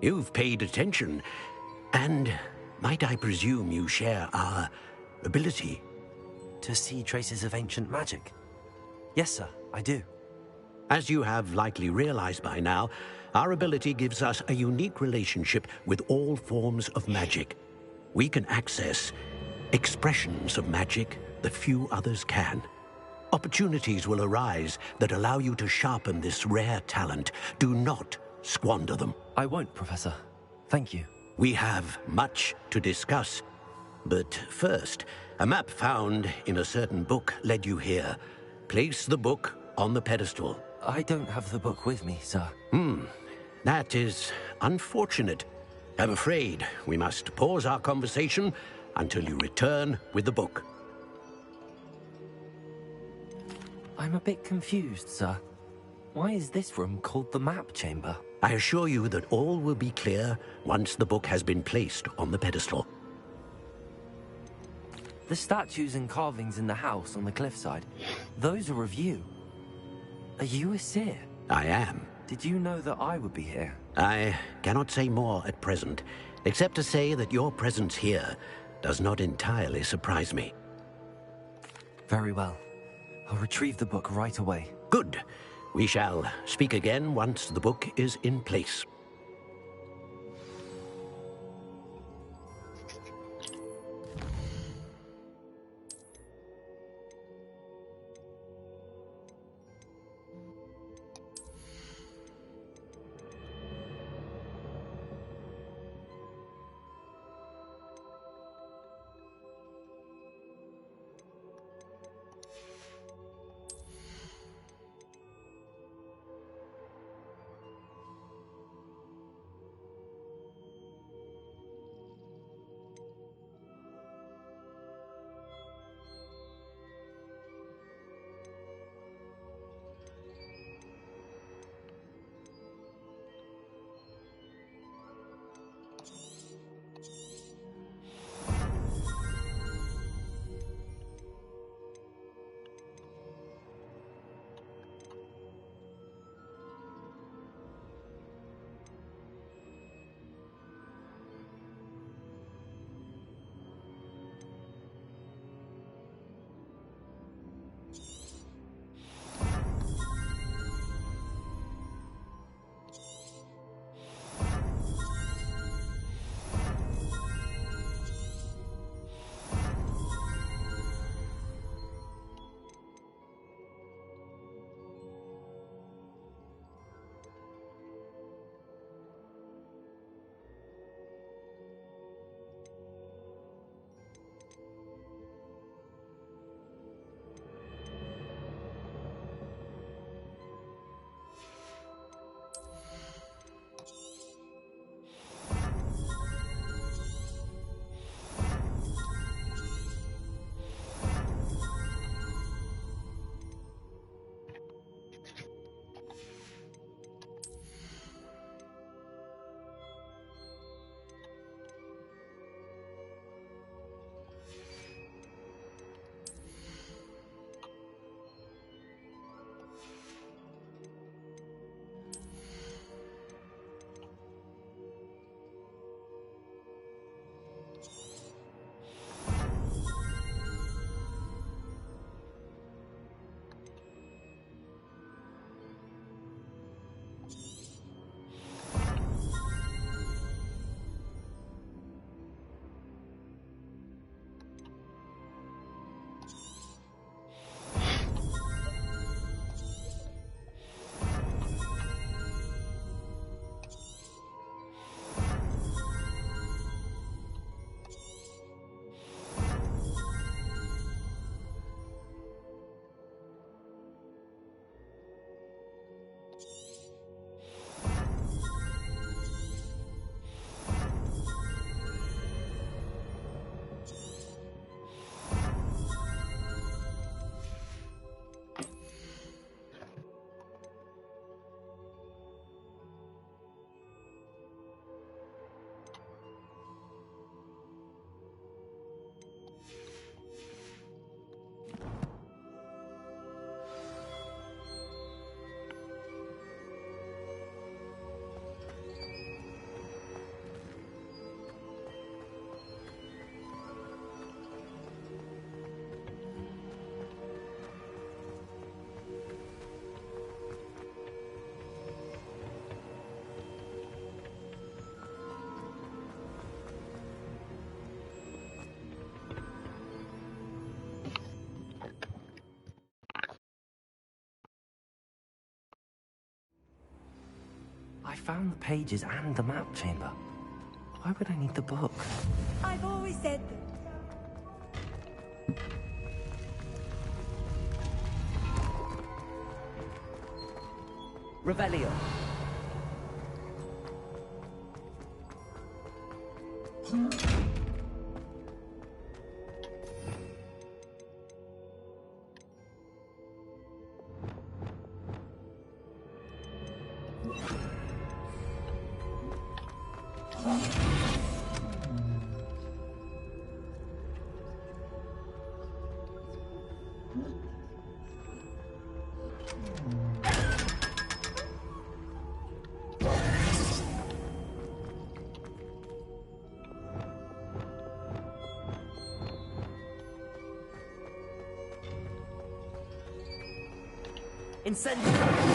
You've paid attention, and might I presume you share our ability? To see traces of ancient magic? Yes, sir, I do. As you have likely realized by now, our ability gives us a unique relationship with all forms of magic. We can access expressions of magic that few others can. Opportunities will arise that allow you to sharpen this rare talent. Do not squander them. I won't, Professor. Thank you. We have much to discuss. But first, a map found in a certain book led you here. Place the book on the pedestal. I don't have the book with me, sir. That is unfortunate. I'm afraid we must pause our conversation until you return with the book. I'm a bit confused, sir. Why is this room called the map chamber? I assure you that all will be clear once the book has been placed on the pedestal. The statues and carvings in the house on the cliffside, those are of you. Are you a seer? I am. Did you know that I would be here? I cannot say more at present, except to say that your presence here does not entirely surprise me. Very well. I'll retrieve the book right away. Good. We shall speak again once the book is in place. I found the pages and the map chamber. Why would I need the book? I've always said that. Revelio. Incendio.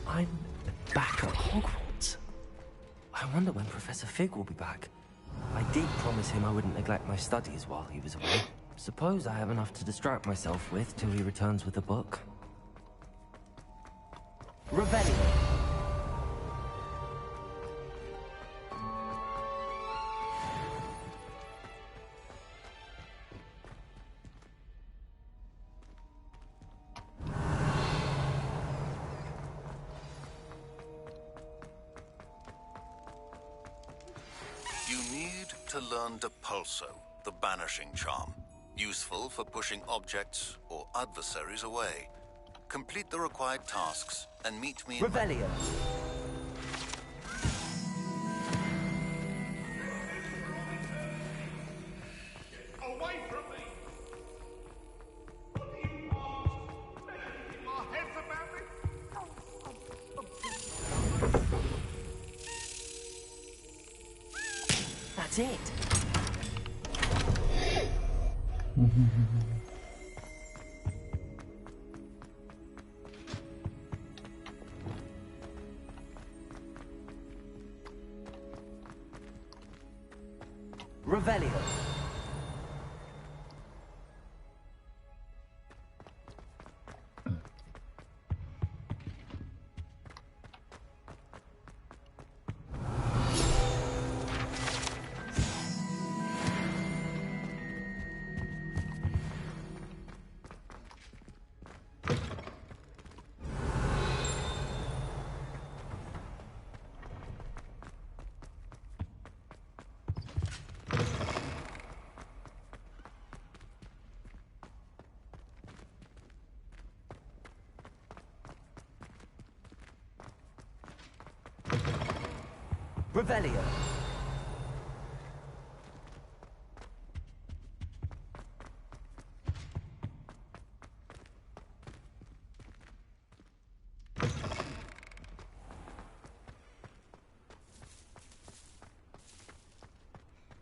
I'm back at Hogwarts. I wonder when Professor Fig will be back. I did promise him I wouldn't neglect my studies while he was away. Suppose I have enough to distract myself with till he returns with the book. Revelio. You need to learn Depulso, the banishing charm. Useful for pushing objects or adversaries away. Complete the required tasks and meet me in... Revelio. Away from me! What do you want? Making our heads about me? That's it. Revelio. Revelio.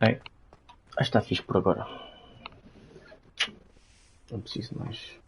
Bem, está fixe por agora. Não preciso mais.